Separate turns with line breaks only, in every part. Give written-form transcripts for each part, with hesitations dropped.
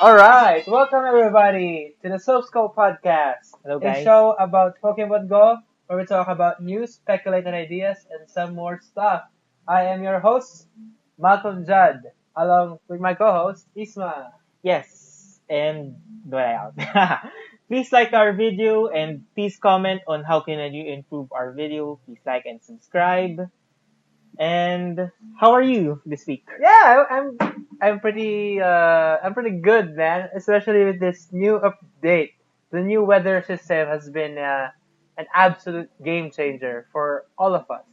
All right, welcome everybody to the Silph podcast,
Hello,
a
guys.
show about Pokemon Go, where we talk about news, speculate on ideas, and some more stuff. I am your host, Malcolm Judd, along with my co-host, Isma.
Yes, and dwell out. Please like our video and please comment on how can you improve our video. Please like and subscribe. And how are you this week?
Yeah, I'm pretty good, man. Especially with this new update. The new weather system has been an absolute game changer for all of us.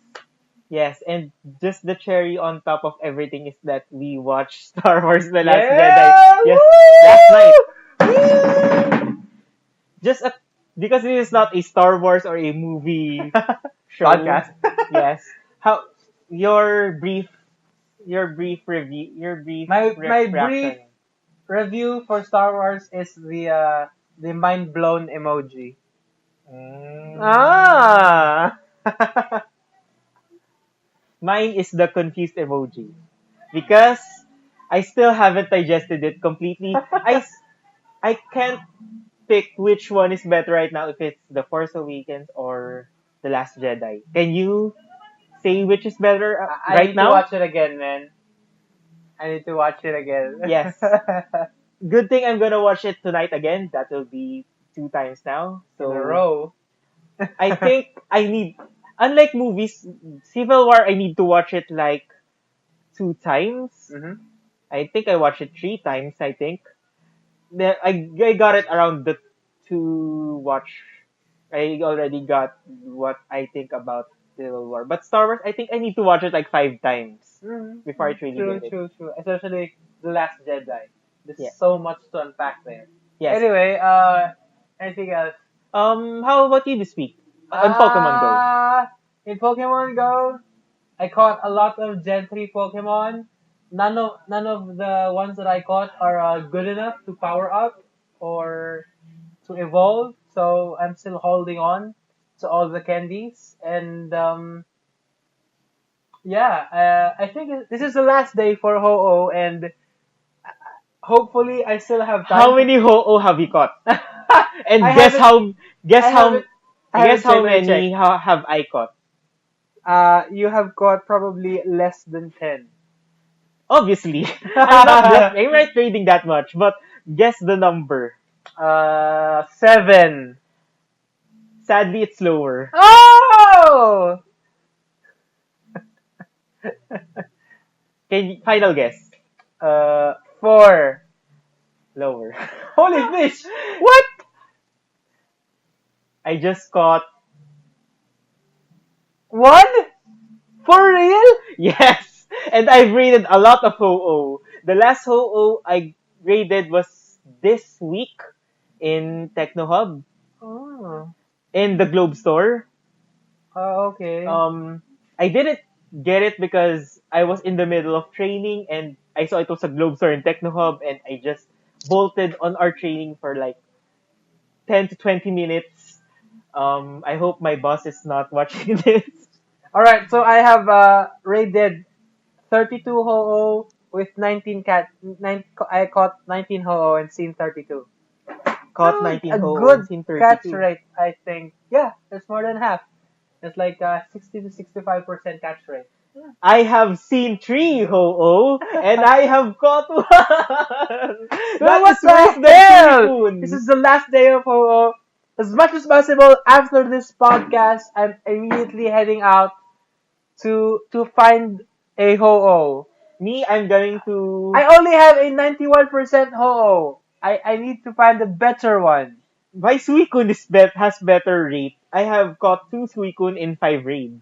Yes, and just the cherry on top of everything is that we watched Star Wars: The Last Jedi.
Yeah!
Yes, last night.
Woo!
Just a, because it is not a Star Wars or a movie show.
Podcast.
Yes. How your brief review, your brief
My brief
reaction.
review for Star Wars is the mind blown emoji.
Mm.
Ah.
Mine is the confused emoji because I still haven't digested it completely. I can't pick which one is better right now, if it's The Force Awakens or The Last Jedi. Can you say which is better
I
right
need to
now?
watch it again, man. I need to watch it again.
Yes. Good thing I'm gonna watch it tonight again. That will be 2 times now.
In a
So
row.
I think I need, unlike movies, Civil War, I need to watch it like 2 times.
Mhm.
I think I watched it 3 times. I think I got it around the to watch. I already got what I think about Civil War, but Star Wars, I think I need to watch it like 5 times before I truly
True,
get it.
true, true. Especially The Last Jedi. There's
Yeah.
so much to unpack there.
Yes.
Anyway, anything else?
How about you this week on Pokemon Go?
In Pokemon Go, I caught a lot of Gen 3 Pokemon. None of the ones that I caught are good enough to power up or to evolve. So I'm still holding on to all the candies. And yeah, I think this is the last day for Ho-Oh, and hopefully I still have time.
How many Ho-Oh have you caught? And
I
guess
haven't-
how guess
I
how
haven't- I
guess
haven't
how
checked, let me
many
check.
have I caught?
You have caught probably less than 10.
Obviously, I'm not trading that much, but guess the number.
7.
Sadly, it's lower.
Oh!
Final guess.
4.
Lower.
Holy fish!
What? I just caught
1? For real?
yes, and I've raided a lot of Ho-Oh. The last Ho-Oh I raided was this week in Techno Hub
Oh,
in the Globe Store.
okay.
I didn't get it because I was in the middle of training and I saw it was a Globe Store in Techno Hub and I just bolted on our training for like 10 to 20 minutes. I hope my boss is not watching this.
Alright, so I have raided 32 Ho-Oh with 19 cat. I caught 19 Ho-Oh and seen 32.
Caught
So,
19
a
Ho-Oh
good
and seen
catch
32.
rate, I think. Yeah, it's more than half. It's like 60 to 65% catch rate.
I have seen 3 Ho-Oh and I have caught one. That
What
is
the
worse than
hell?
Suicune.
This is the last day of Ho-Oh. As much as possible, after this podcast, I'm immediately heading out to find a Ho-Oh.
Me, I'm going to.
I only have a 91% Ho-Oh. I need to find a better one.
My Suicune has better rate. I have caught 2 Suicune in 5 raids.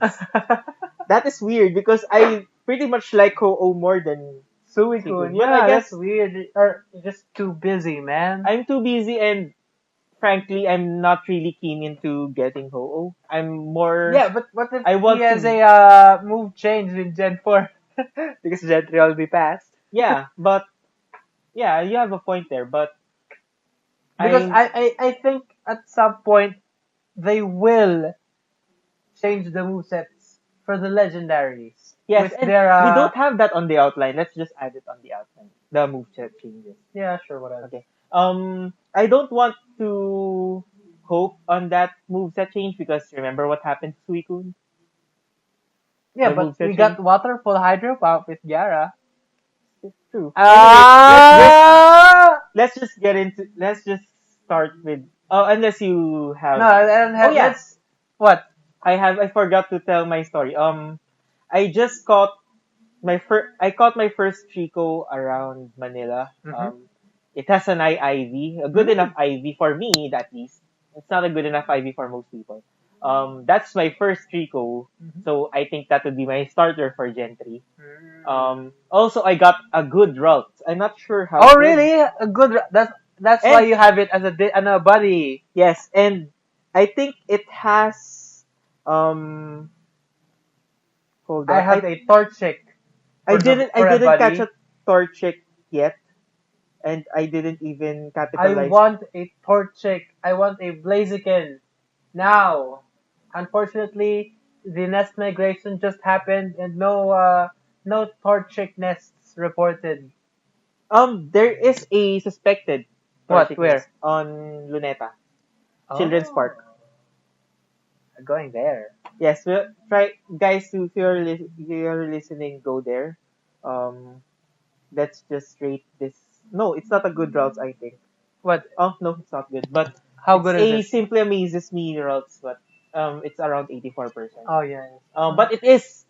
That is weird because I pretty much like Ho-Oh more than
Suicune,
But I
yeah,
guess
that's weird. Or you're just too busy, man.
I'm too busy and frankly, I'm not really keen into getting Ho-Oh. I'm more.
Yeah, but what if
I want
he has
to.
a move change in Gen 4? Because Gen 3 will be passed.
Yeah, but yeah, you have a point there. But
Because
I'm
I think at some point they will change the movesets for the legendaries.
Yes,
with
and
their
we don't have that on the outline. Let's just add it on the outline. The move set changes.
yeah, sure, whatever.
Okay. I don't want to hope on that moveset change because remember what happened to Suicune?
Yeah,
The
but we
moveset change.
got Waterfall Hydro Pump with Gara.
It's true. Anyway,
Ah!
let's just get into. Let's just start with. Oh, unless you
No,
have.
and
Oh yeah,
let's what?
I have. I forgot to tell my story. I just caught my first. I caught my first Trico around Manila.
Mm-hmm.
It has an IV, a good enough IV for me at least. It's not a good enough IV for most people. That's my first Trico, so I think that would be my starter for Gen 3. Also I got a good route. I'm not sure how
Oh,
good.
really? A good. That's why
And
you have it as a buddy.
yes, and I think it has um hold
I
on.
have a Torchic
I
for a
didn't catch
buddy.
a Torchic yet, and I didn't even
I
capitalize.
want a Torchic. I want a Blaziken now. Unfortunately, the nest migration just happened and no Torchic nests reported.
There is a suspected
What?
Torchic
Where?
nest on Luneta, Children's
Oh,
Park.
going there.
Yes, well, try guys. If you're listening, go there. Um, let's just rate this. No, it's not a good routes. I think.
What?
Oh no, it's not good. But
How
it's
good is
a
it?
simply amazes me routes. But it's around 84%.
Oh yeah.
But it is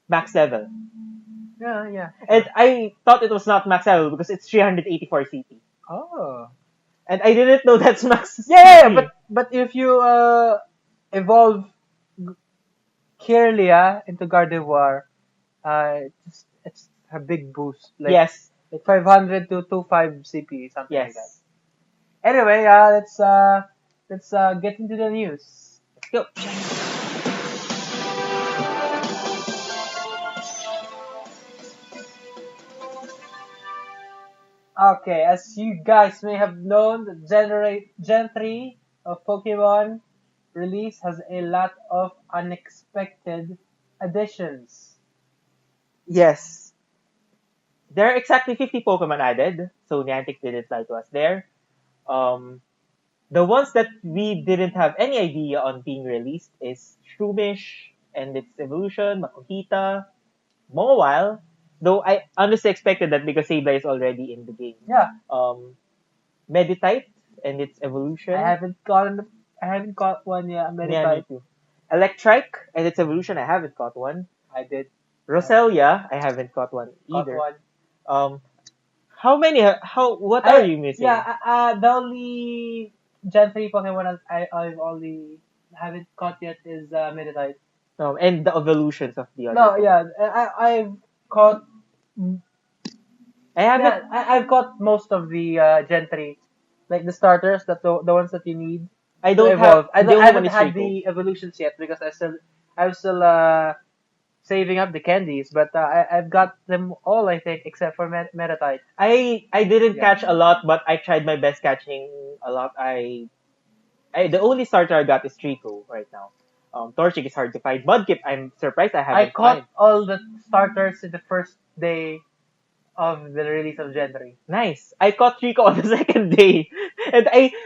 max level,
Yeah, yeah.
and I thought it was not max level because it's 384 CP,
Oh.
and I didn't know that's max
Yeah,
CP.
but if you evolve Kirlia into Gardevoir, it's a big boost,
Yes,
like 500 to 25 CP, something like that.
yes.
Anyway, let's get into the news.
Let's go.
Okay, as you guys may have known, the Gen 3 of Pokemon release has a lot of unexpected additions.
Yes. There are exactly 50 Pokemon added, so Niantic didn't lie to us there. Um, the ones that we didn't have any idea on being released is Shroomish and its evolution, Makuhita, Mawile, though I honestly expected that because Sableye is already in the game.
Yeah,
Meditite and its evolution.
I haven't got one yet. Many
Yeah, me
times.
too. Electrike and its evolution, I haven't got one.
I did
Roselia, I haven't got one
got
either.
one.
Um, how many? What are you missing?
Yeah, the only Gen 3 Pokemon I've only haven't caught yet is Meditite.
And the evolutions of the other.
No, yeah, I've caught.
I haven't.
Yeah, I've caught most of the Gen 3, like the starters, the ones that you need
I
to
don't have.
evolve. I
The
don't, I
only one
haven't
is
had
Rico.
the evolutions yet because I'm still saving up the candies, but I've got them all, I think, except for Meditite.
I didn't
Yeah.
catch a lot, but I tried my best catching a lot. The only starter I got is Trico right now. Torchic is hard to find. Mudkip, I'm surprised I
I
haven't
caught
found.
all the starters in the first day of the release of Gen 3.
Nice. I caught Trico on the second day, and I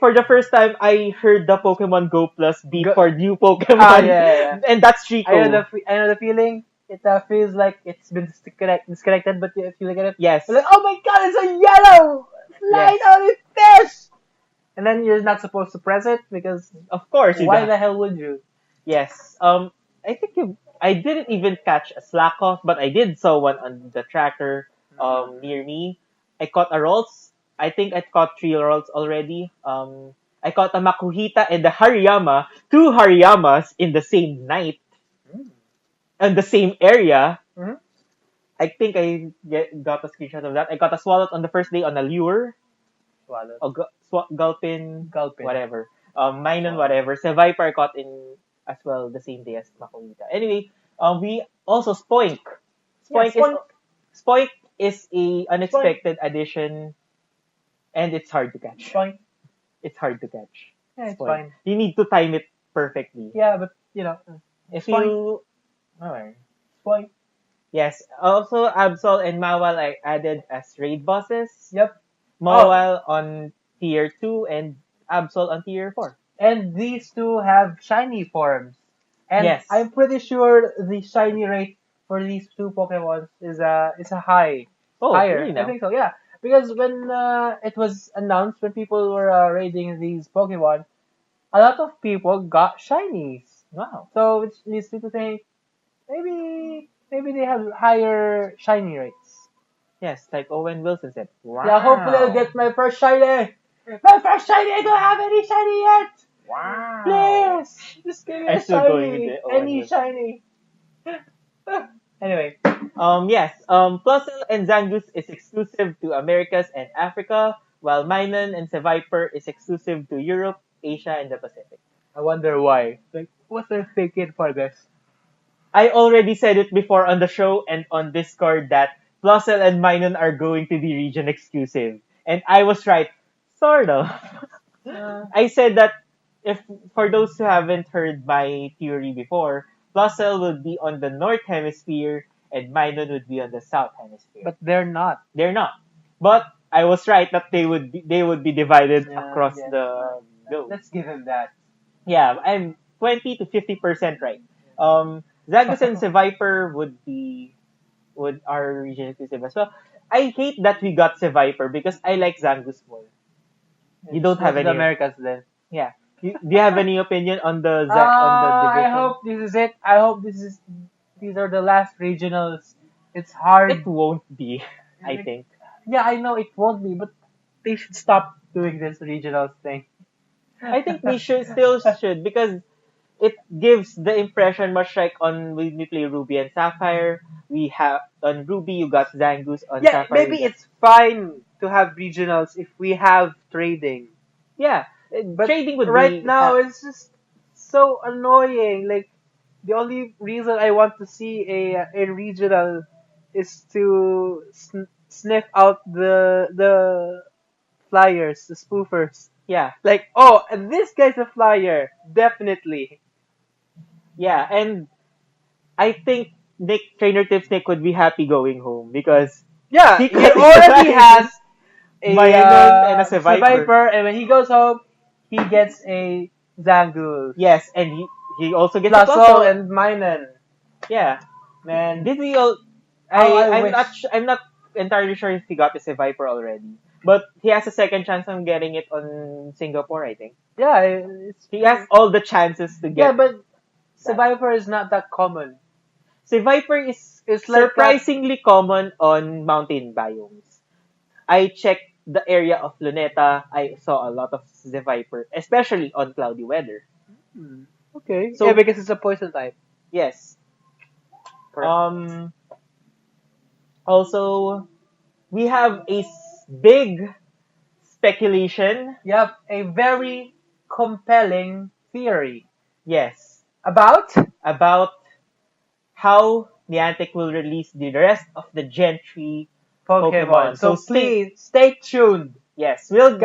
for the first time I heard the Pokemon Go Plus beat
Go-
for new Pokemon,
Ah, yeah.
and that's Trico.
I know the feeling. It feels like it's been disconnected, but if you look at it,
Yes.
you're like, oh my god, it's a yellow flying
Yes.
out of fish! And then you're not supposed to press it because
Of course,
why the hell would you?
Yes. I think I didn't even catch a slack off, but I did saw one on the tracker near me. I caught a Rolls. I think I caught 3 Rolls already. I caught a Makuhita and a Hariyama, 2 Hariyamas in the same night, in the same area.
Mm-hmm.
I think I got a screenshot of that. I got a Swalot on the first day on a lure.
Swallow.
Or Gulpin,
Gulpin.
whatever. Minun, whatever. Seviper caught in as well the same day as Makuhita. Anyway, we also Spoink.
Yeah,
Spoink is a unexpected addition, and it's hard to catch.
Spoink.
It's hard to catch.
Yeah, it's
Spoink.
fine.
You need to time it perfectly.
Yeah, but you know,
If
Spoink.
you, alright.
point.
Yes. Also, Absol and Mawal I added as raid bosses.
Yep.
Mawal on tier 2 and Absol on tier 4.
And these two have shiny forms. And
Yes.
I'm pretty sure the shiny rate for these two Pokemon is a
Oh,
higher.
really
I
now?
think so, yeah. Because when it was announced, when people were raiding these Pokemon, a lot of people got shinies.
Wow.
So which leads me to think maybe they have higher shiny rates.
Yes, like Owen Wilson said. Wow.
Yeah, hopefully I'll get my first shiny. My first shiny. I don't have any shiny yet.
Wow.
Please, just give me
I'm
a
still going
shiny.
with the Owen
Any
Wilson.
shiny. Anyway,
Yes. Plusle and Zangoose is exclusive to Americas and Africa, while Minun and Seviper is exclusive to Europe, Asia, and the Pacific.
I wonder why. Like, what's their thinking for this?
I already said it before on the show and on Discord that Plusle and Minun are going to be region exclusive. And I was right. Sort of. I said that if for those who haven't heard my theory before, Plusle would be on the North Hemisphere and Minun would be on the South Hemisphere.
But they're not.
They're not. But I was right that they would be divided
Yeah,
across
yeah.
the globe.
Let's give him that.
Yeah, I'm 20 to 50% right. Zangoose and Seviper would are region exclusive as well. I hate that we got Seviper because I like Zangoose more. You don't have
What's the
any.
Americas then.
Yeah. Do you have any opinion on the on the
I
division?
hope this is it. I hope these are the last regionals. It's hard.
It won't be, I think.
Yeah, I know it won't be, but they should stop doing this regionals thing.
I think they should because it gives the impression much like on when we play Ruby and Sapphire. We have on Ruby you got Zangoose, on
Yeah,
Sapphire
maybe
you got-
it's fine to have regionals if we have trading.
yeah.
But
Trading would
right
be
now it's just so annoying. Like the only reason I want to see a regional is to sniff out the flyers, the spoofers.
yeah.
Like, oh, and this guy's a flyer, definitely.
Yeah, and I think Trainer Tips Nick would be happy going home because
Yeah,
He
he
got
already
his
has a
Mayanon and a Seviper.
Seviper, and when he goes home, he gets a Zangoose.
yes, and he also gets a
Plusle
Plusle.
and Minun.
Yeah.
Man,
Did we all
I
I'm
wish.
not entirely sure if he got the Viper already. But he has a second chance on getting it on Singapore, I think.
Yeah,
He has all the chances to
yeah,
get
but Seviper is not that common.
Viper is
It's like
surprisingly common on mountain biomes. I checked the area of Luneta. I saw a lot of Viper, especially on cloudy weather.
Okay.
So-
Yeah, because it's a poison type.
Yes.
Correct.
Also, we have a big speculation.
Yep, a very compelling theory
Yes.
about
About how Niantic will release the rest of the Gen 3
Pokemon. So
So
please stay tuned.
yes, we'll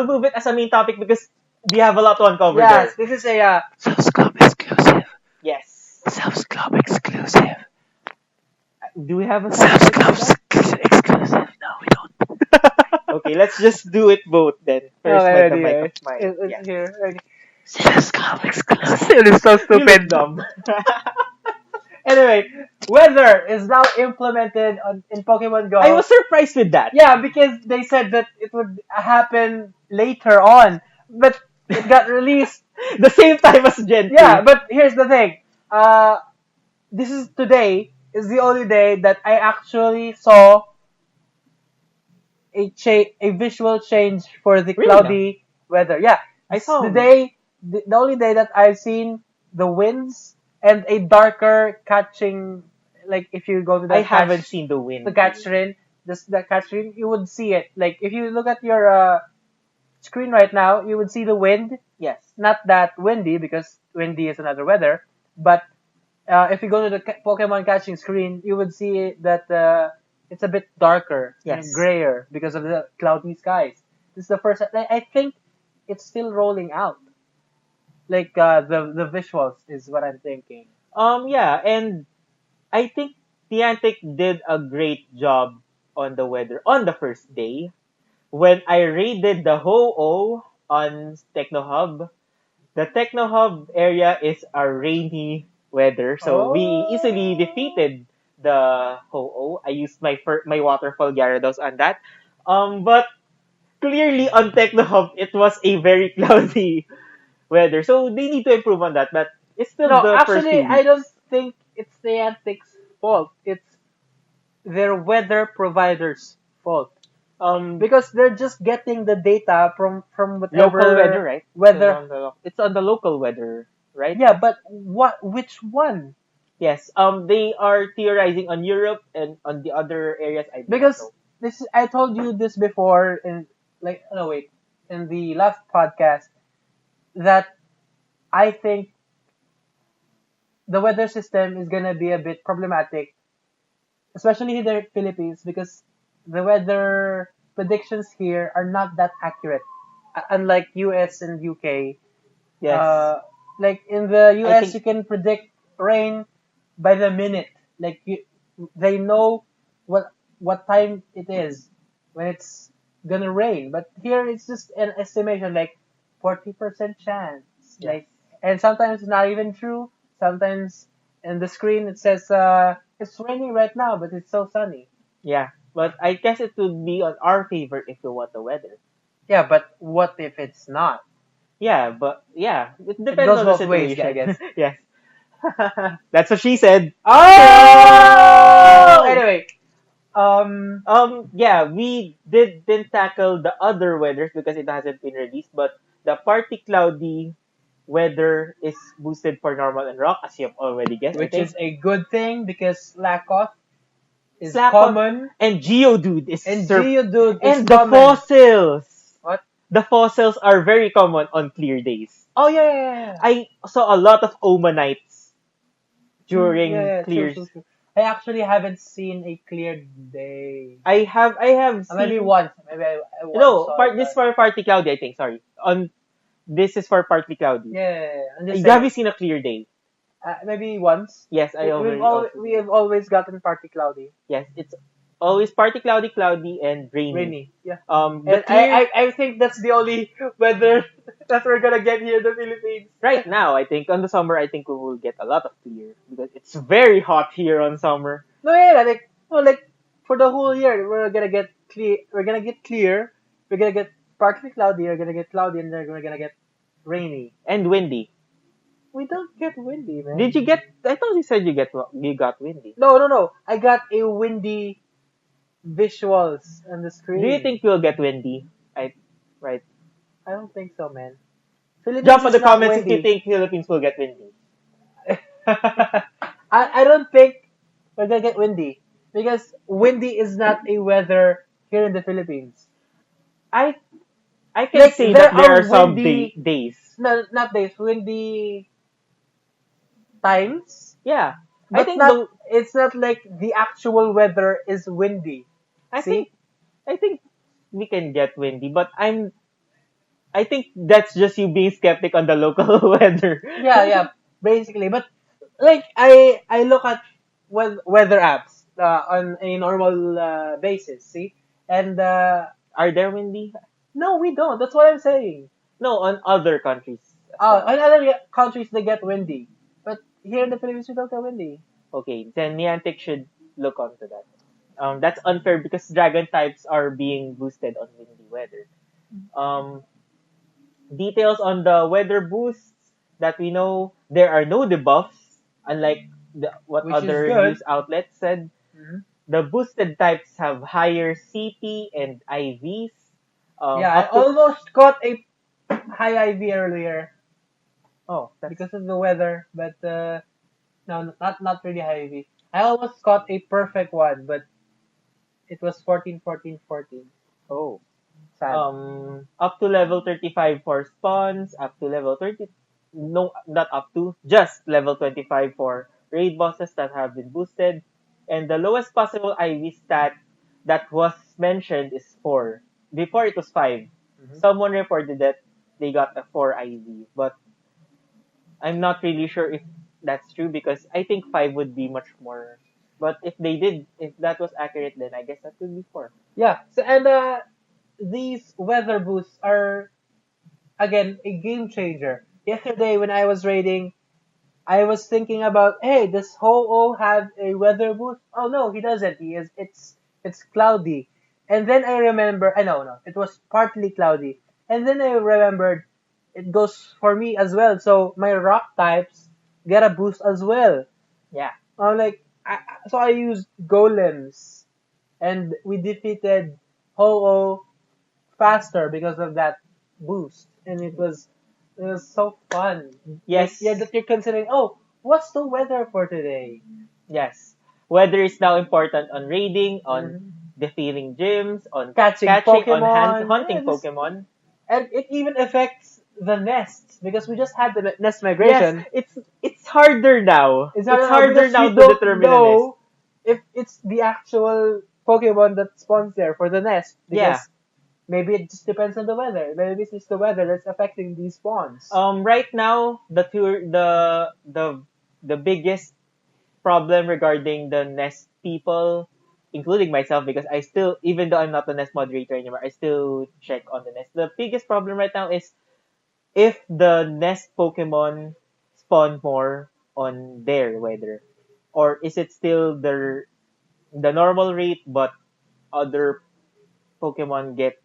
move it as a main topic because we have a lot to uncover
Yes,
there.
this is a
Silph's Club exclusive.
Yes.
Silph's Club exclusive.
Do we have a
Silph's Club exclusive. No, we don't.
Okay, let's just do it both then. First,
Okay,
the mic
anyway.
of mine.
It's
Yes.
here. Okay.
Silph's Club exclusive.
It is so
You look
stupid.
dumb.
Anyway, weather is now implemented in Pokemon Go.
I was surprised with that.
Yeah, because they said that it would happen later on, but it got released.
The same time as Gen 2.
Yeah, but here's the thing. This is today is the only day that I actually saw a visual change for the
Really
cloudy weather. Yeah,
I saw
the only day that I've seen the winds and a darker catching. Like if you go to the
I haven't seen the wind.
the catch screen, the catch screen, you would see it. Like if you look at your screen right now, you would see the wind.
Yes.
Not that windy because windy is another weather, but if you go to the Pokemon catching screen, you would see that it's a bit darker
Yes.
and grayer because of the cloudy skies. This is the first. I think it's still rolling out. Like the visuals is what I'm thinking.
Yeah, and I think Niantic did a great job on the weather on the first day. When I raided the Ho-Oh on Techno Hub, the Techno Hub area is a rainy weather, so we easily
Oh.
defeated the Ho-Oh. I used my waterfall Gyarados on that. But clearly on Techno Hub, it was a very cloudy weather, so they need to improve on that. But it's still
No,
the first
actually,
few
I don't
weeks.
think it's Niantic's fault. It's their weather provider's fault
Um,
because they're just getting the data from
Local weather,
whatever
right?
weather.
It's on the local weather, right?
Yeah, but what? Which one?
Yes. They are theorizing on Europe and on the other areas. I do not
Because
know.
I told you this before in like no wait in the last podcast that I think the weather system is gonna be a bit problematic, especially in the Philippines, because the weather predictions here are not that accurate. Unlike US and UK,
Yes.
like in the
I
US,
think
you can predict rain by the minute. Like they know what time it is when it's gonna rain. But here it's just an estimation, like 40% chance.
yes.
Like, and sometimes it's not even true. Sometimes in the screen it says it's raining right now, but it's so sunny.
Yeah. But I guess it would be on our favor if we want the weather.
Yeah, but what if it's not?
Yeah, but yeah, it
It
depends
goes
on the
both ways, I
situation.
guess.
Yes. That's what she said.
Oh!
No!
Anyway,
Yeah, we didn't tackle the other weathers because it hasn't been released, but the partly cloudy weather is boosted for normal and rock, as you have already guessed, I
which
think.
is a good thing because Lakoth is
Slackoth
common
and Geodude is
and Geodude is
and the
common.
fossils.
What?
The fossils are very common on clear days.
Oh yeah.
I saw a lot of Omanites
Yeah,
during
yeah, true,
clears.
true, true. I actually haven't seen a clear day.
I have
Maybe
seen
once. Maybe I once
no
saw it.
part this for partly cloudy, I think. Sorry, on this is for partly cloudy.
Yeah. I'm just
Have
saying.
you seen a clear day?
Maybe once.
Yes, I already also
We
did.
have always gotten partly cloudy,
Yes, it's always partly cloudy, cloudy, and rainy.
rainy. Yeah.
The
And
clear
I think that's the only weather that we're gonna get here in the Philippines.
right now, I think on the summer, I think we will get a lot of clear because it's very hot here on summer.
No, yeah, like no, like for the whole year, we're gonna get clear. We're gonna get clear. We're gonna get partly cloudy. We're gonna get cloudy, and then we're gonna get rainy.
And windy.
We don't get windy, man.
Did you get? I thought you said you got windy.
No, no, no. I got a windy visuals on the
Do you
screen.
think we'll get windy? Right.
I don't think so, man. Philippines
Jump on
is
the
not
comments if you
windy.
think Philippines will get windy.
I don't think we're gonna get windy because windy is not a weather here in the Philippines.
I I can
Like
say
there
that there
are
are some
windy,
days.
no, not days, windy times,
Yeah, I
but
think
not.
the
It's not like the actual weather is windy.
I think
See?
I think we can get windy, but I think that's just you being skeptic on the local weather.
Yeah, yeah, basically. But like I look at weather apps on a normal basis. See, and
Are there windy?
no, we don't. That's what I'm saying.
No, on other countries as
Oh,
well.
in other countries they get windy, but here in the Philippines we don't get windy.
Okay, then Niantic should look onto that. That's unfair because dragon types are being boosted on windy weather. Um, Details on the weather boosts that we know there are no debuffs, unlike what
Which is
other
good.
news outlets said.
Hmm.
The boosted types have higher CP and IVs.
Yeah, I
Up to
almost caught a high IV earlier
oh, that's
because of the weather, but no, not really high IV. I almost caught a perfect one, but it was 14, 14, 14.
oh.
Sad.
Up to level 35 for spawns, up to level 30, no, not up to, just level 25 for raid bosses that have been boosted. And the lowest possible IV stat that was mentioned is 4. Before it was 5.
Mhm.
Someone reported that they got a 4 IV, but I'm not really sure if that's true because I think 5 would be much more. But if that was accurate, then I guess that would be 4.
Yeah. So and these weather boosts are again a game changer. Yesterday when I was raiding, I was thinking about, hey, does Ho-Oh have a weather boost? Oh no, he doesn't. He is it's cloudy. And then I remember I know no, it was partly cloudy. And then I remembered it goes for me as well. So my rock types get a boost as well.
Yeah.
I'm like so I used golems and we defeated Ho-Oh faster because of that boost. And it was so fun. Like
Yes.
yeah, that you're considering. Oh, what's the weather for today?
Yes. Weather is now important on raiding, on
Mhm.
defeating gyms, on
Catching
catching, on
Pokemon.
hunting
Yeah, just
Pokemon.
and it even affects the nests because we just had the nest
Yes,
migration.
it's harder now.
It's
It's
harder now
harder
because
now
you
to
don't
determine a nest.
know if it's the actual Pokemon that spawns there for the nest
Yeah.
because maybe it just depends on the weather. Maybe it's just the weather that's affecting these spawns.
Right now the biggest problem regarding the Nest people, including myself, because I still, even though I'm not a Nest moderator anymore, I still check on the Nest. The biggest problem right now is if the Nest Pokemon spawn more on their weather, or is it still the normal rate, but other Pokemon get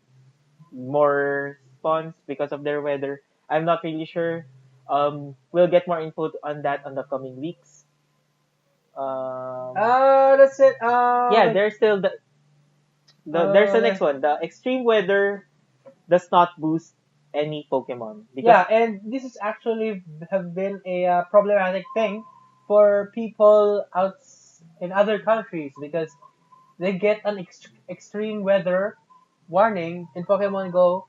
more spawns because of their weather. I'm not really sure. We'll get more info on that on the coming weeks. Um,
That's it.
yeah, there's still there's the next
Uh,
one. The extreme weather does not boost any Pokemon because
yeah, and this is actually have been a problematic thing for people out in other countries because they get an extreme weather warning in Pokemon Go,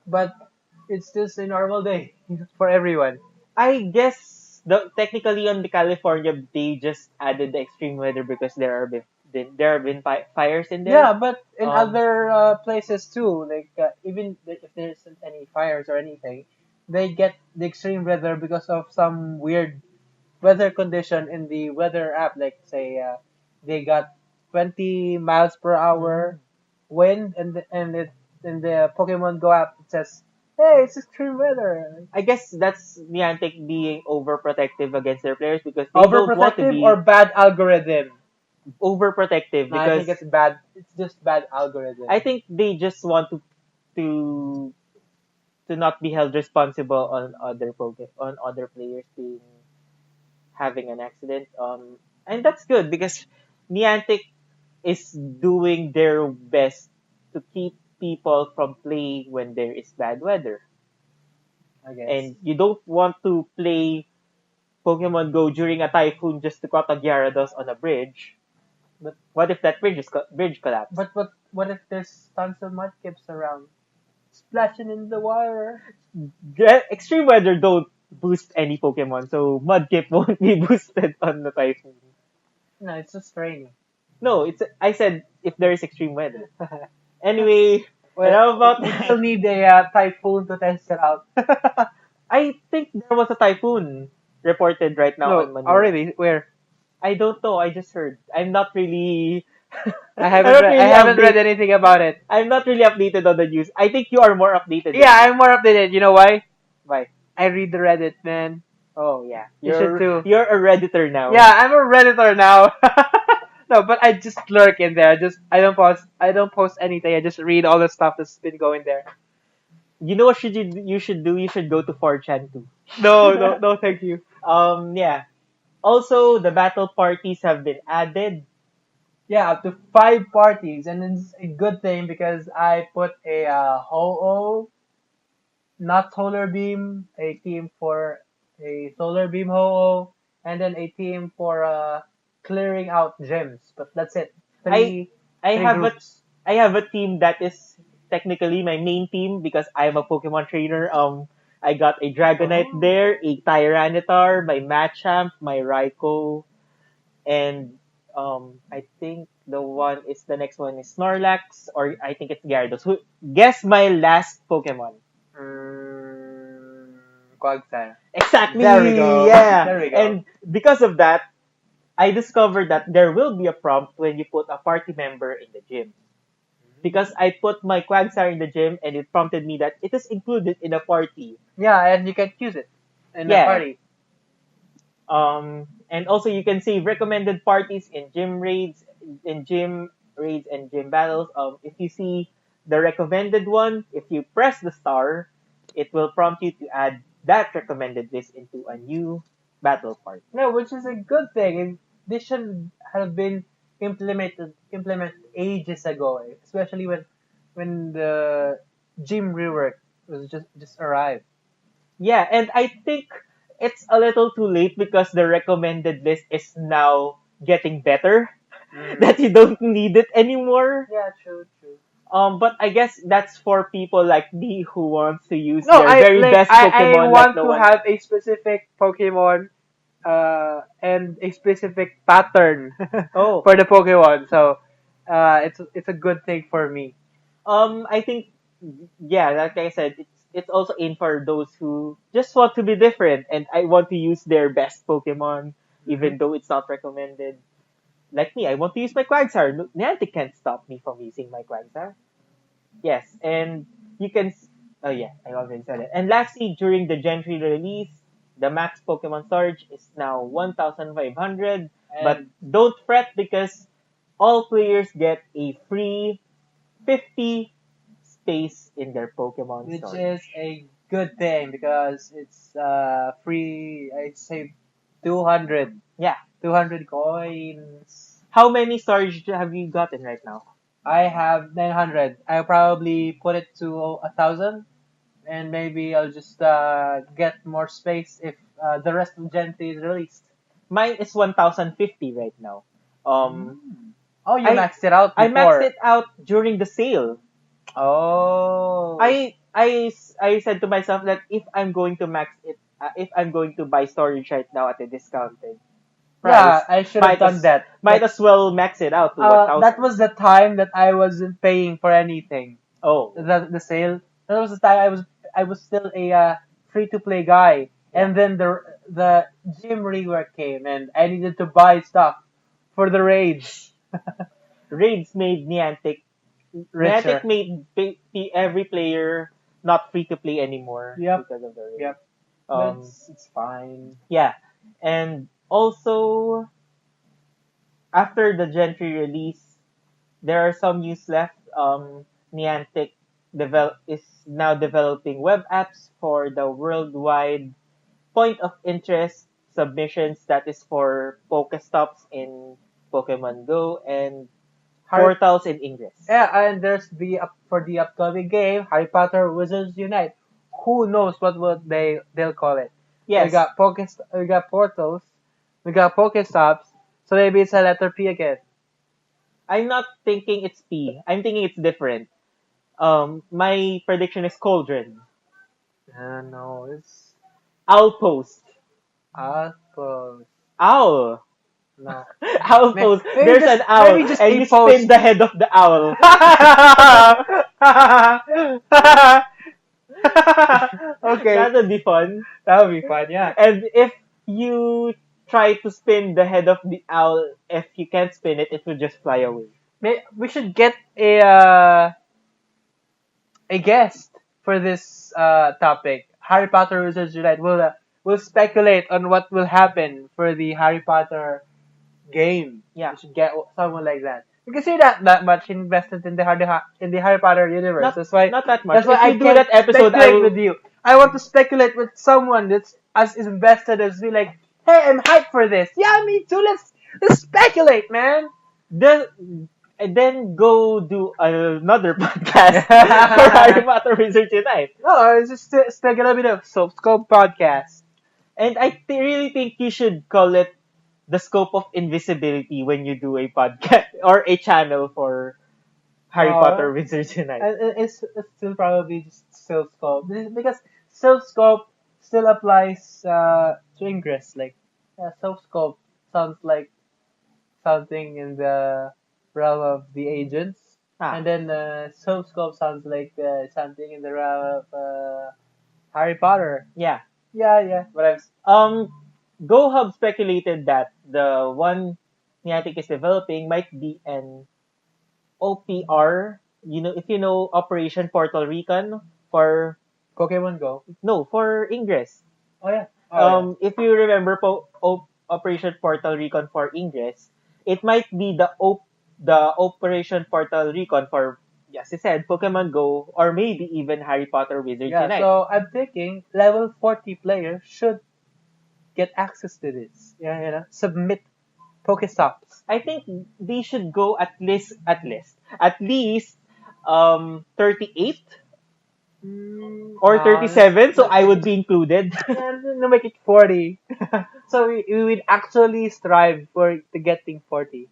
but it's just a normal day for everyone.
I guess technically on the California they just added the extreme weather because there have been fires in there.
Yeah, but in
Um,
other places too, like even if there isn't any fires or anything, they get the extreme weather because of some weird weather condition in the weather app. Like say they got 20 miles per
mm,
hour wind, and it in the Pokemon Go app it says, "Hey, it's extreme weather."
I guess that's Niantic being overprotective against their players because they don't want to
Overprotective or
be
bad algorithm?
overprotective
No, I think
because
it's bad. It's just bad algorithm.
I think they just want to to not be held responsible on on other players being having an accident. And that's good because Niantic is doing their best to keep people from playing when there is bad weather.
I guess.
And you don't want to play Pokemon Go during a typhoon just to caught a Gyarados on a bridge.
But
What if that bridge collapsed?
what if there's tons of mudkips around splashing in the water?
Extreme weather don't boost any Pokemon, so Mudkip won't be boosted on the typhoon.
No, it's just raining.
No, it's I said if there is extreme weather. Anyway,
Well,
enough about
we still
that.
need a typhoon to test it out.
I think there was a typhoon reported right now
No,
on Manila.
already. Where?
I don't know. I just heard. I'm not really.
I
I'm
haven't
not
read. I
really
haven't read
updated.
anything about it.
I'm not really updated on the news. I think you are more updated than
Yeah,
me.
I'm more updated. You know why?
Why?
I read the Reddit, man.
Oh yeah,
You should too.
you're a redditor now.
Yeah, I'm a redditor now. No, but I just lurk in there. I don't post. I don't post anything. I just read all the stuff that's been going there.
You know what you should do? You should go to 4chan too.
No, no, no. Thank you.
Yeah. Also, the battle parties have been added.
Yeah, up to 5 parties, and it's a good thing because I put a Ho-Oh, not Solar Beam, a team for a Solar Beam Ho-Oh, and then a team for clearing out gems. But that's it.
I
Three,
I
three
have a
groups.
I have a team that is technically my main team because I'm a Pokemon trainer. I got a Dragonite
Oh.
there, a Tyranitar, my Machamp, my Raikou, and I think the next one is Snorlax, or I think it's Gyarados. Guess my last Pokemon.
Mm, Quagsire.
Exactly.
There we go.
Yeah.
There we go.
And because of that, I discovered that there will be a prompt when you put a party member in the gym. Because I put my Quagsire in the gym and it prompted me that it is included in a party.
Yeah, and you can use it in the
Yeah.
party.
And also you can save recommended parties in gym raids and gym battles. If you see the recommended one, if you press the star, it will prompt you to add that recommended list into a new battle party.
No, which is a good thing. And this should have been implemented ages ago, especially when the gym rework was just arrived.
Yeah, and I think it's a little too late because the recommended list is now getting better. That you don't need it anymore.
Yeah, true.
But I guess that's for people like me who wants to use
No,
their very best
I
Pokemon.
want
the
to
one.
have a specific Pokemon, and a specific pattern
Oh.
for the Pokemon. So, it's a good thing for me.
I think, yeah, like I said, it's also in for those who just want to be different and I want to use their best Pokemon, even though it's not recommended. Like me, I want to use my Quagsire. Niantic can't stop me from using my Quagsire. Yes, and you can. Oh yeah, I already said it. And lastly, during the Gen 3 release, the max Pokemon storage is now 1,500. But
And
don't fret because all players get a free 50 space in their Pokemon
which
storage.
is a good thing because it's free. I say 200.
Yeah.
200 coins.
How many storage have you gotten right now?
I have 900. I'll probably put it to 1,000, and maybe I'll just get more space if the rest of Gen 3 is released.
Mine is 1,050 right now.
Oh, you
I-
maxed it out
I
before.
maxed it out during the sale.
Oh.
I said to myself that if I'm going to max it, if I'm going to buy storage right now at a discounted
Yeah,
price,
I should have done that.
Might as well max it out to 1,000.
That was the time that I wasn't paying for anything.
Oh.
The sale. That was the time I was still a free to play guy, and then the gym rework came, and I needed to buy stuff for the raids.
Raids made Niantic.
Richer.
Niantic made every player not free to play anymore
Yep.
because of the raids.
Yep.
Um,
It's fine.
yeah, and also after the Gen 3 release, there are some news left. Niantic is now developing web apps for the worldwide point of interest submissions that is for Pokestops in Pokemon Go and portals in Ingress.
Yeah, and there's for the upcoming game, Harry Potter Wizards Unite. Who knows what they'll call it?
Yes.
We got portals, we got Pokestops, so maybe it's a letter P again.
I'm not thinking it's P. I'm thinking it's different. My prediction is Cauldron.
No, it's
Outpost.
Outpost.
Owl.
No.
Outpost.
Maybe
There's
just-
an owl,
maybe just
and
a
you
post.
spin the head of the owl.
Okay.
That would be fun.
That would be fun, yeah.
And if you try to spin the head of the owl, if you can't spin it, it will just fly away.
We should get a guest for this topic. Harry Potter Wizards Unite. We'll speculate on what will happen for the Harry Potter game.
Yeah.
We should get someone like that. Because you're not that much invested in the Harry Potter universe. That's why
Not that much.
That's why
if
I
you do
can't
that episode, I
speculate
will.
with you. I want to speculate with someone that's as invested as me. Like, hey, I'm hyped for this. Yeah, me too. Let's speculate, man.
And then go do another podcast for Harry Potter Wizards Unite.
No, it's just a bit of Soap Scope podcast.
And I really think you should call it the scope of invisibility when you do a podcast or a channel for Harry Potter Wizards Unite.
It's still probably just Silph Scope because Silph Scope still applies to Ingress. Like, Silph Scope sounds like something in the realm of the agents, and then Silph Scope sounds like something in the realm of Harry Potter.
Yeah.
Yeah, yeah. But I'm.
GoHub speculated that the one Niantic is developing might be an OPR. You know, if you know Operation Portal Recon for
Pokemon Go.
no for Ingress.
Oh yeah. Oh yeah.
If you remember Operation Portal Recon for Ingress, it might be the Operation Portal Recon for, yes, I said Pokemon Go, or maybe even Harry Potter Wizards
Yeah.
Unite.
So I'm thinking level 40 players should get access to this. Yeah, submit Pokestops.
I think they should go at least 38 or
No,
37, so
let's
I
make
would
it.
be included.
No, make it 40. So we will actually strive for to getting 40.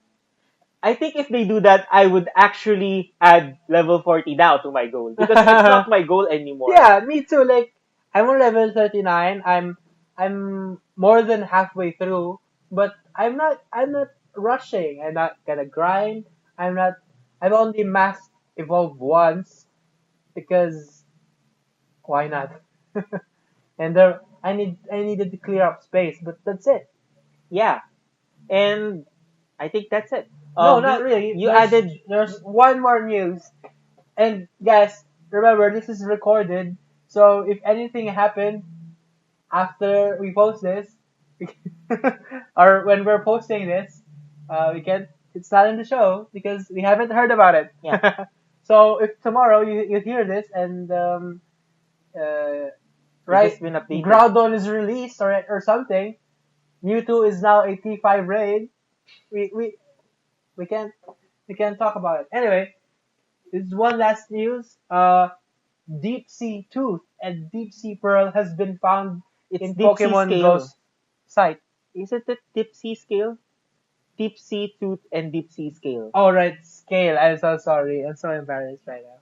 I think if they do that, I would actually add level 40 now to my goal because it's not my goal anymore.
Yeah, me too. Like I'm on level 39. I'm more than halfway through, but I'm not rushing. I'm not gonna grind. I'm not I've only mass evolved once because why not? And there I needed to clear up space, but that's it.
Yeah, and I think that's it.
No, not really.
You added.
There's one more news. And guys, remember this is recorded, so if anything happened after we post this, we or when we're posting this, we can. It's not in the show because we haven't heard about it.
Yeah.
So if tomorrow you hear this and uh,
It's
right,
just been updated.
Groudon is released or something, Mewtwo is now a T5 raid. We we we can't we can't talk about it. Anyway, this is one last news. Deep Sea Tooth and Deep Sea Pearl has been found
It's
in
deep sea
Pokemon
scale.
Go's site.
Isn't it deep sea scale? Deep sea tooth and deep sea scale.
Oh right, scale. I'm so sorry. I'm so embarrassed right now.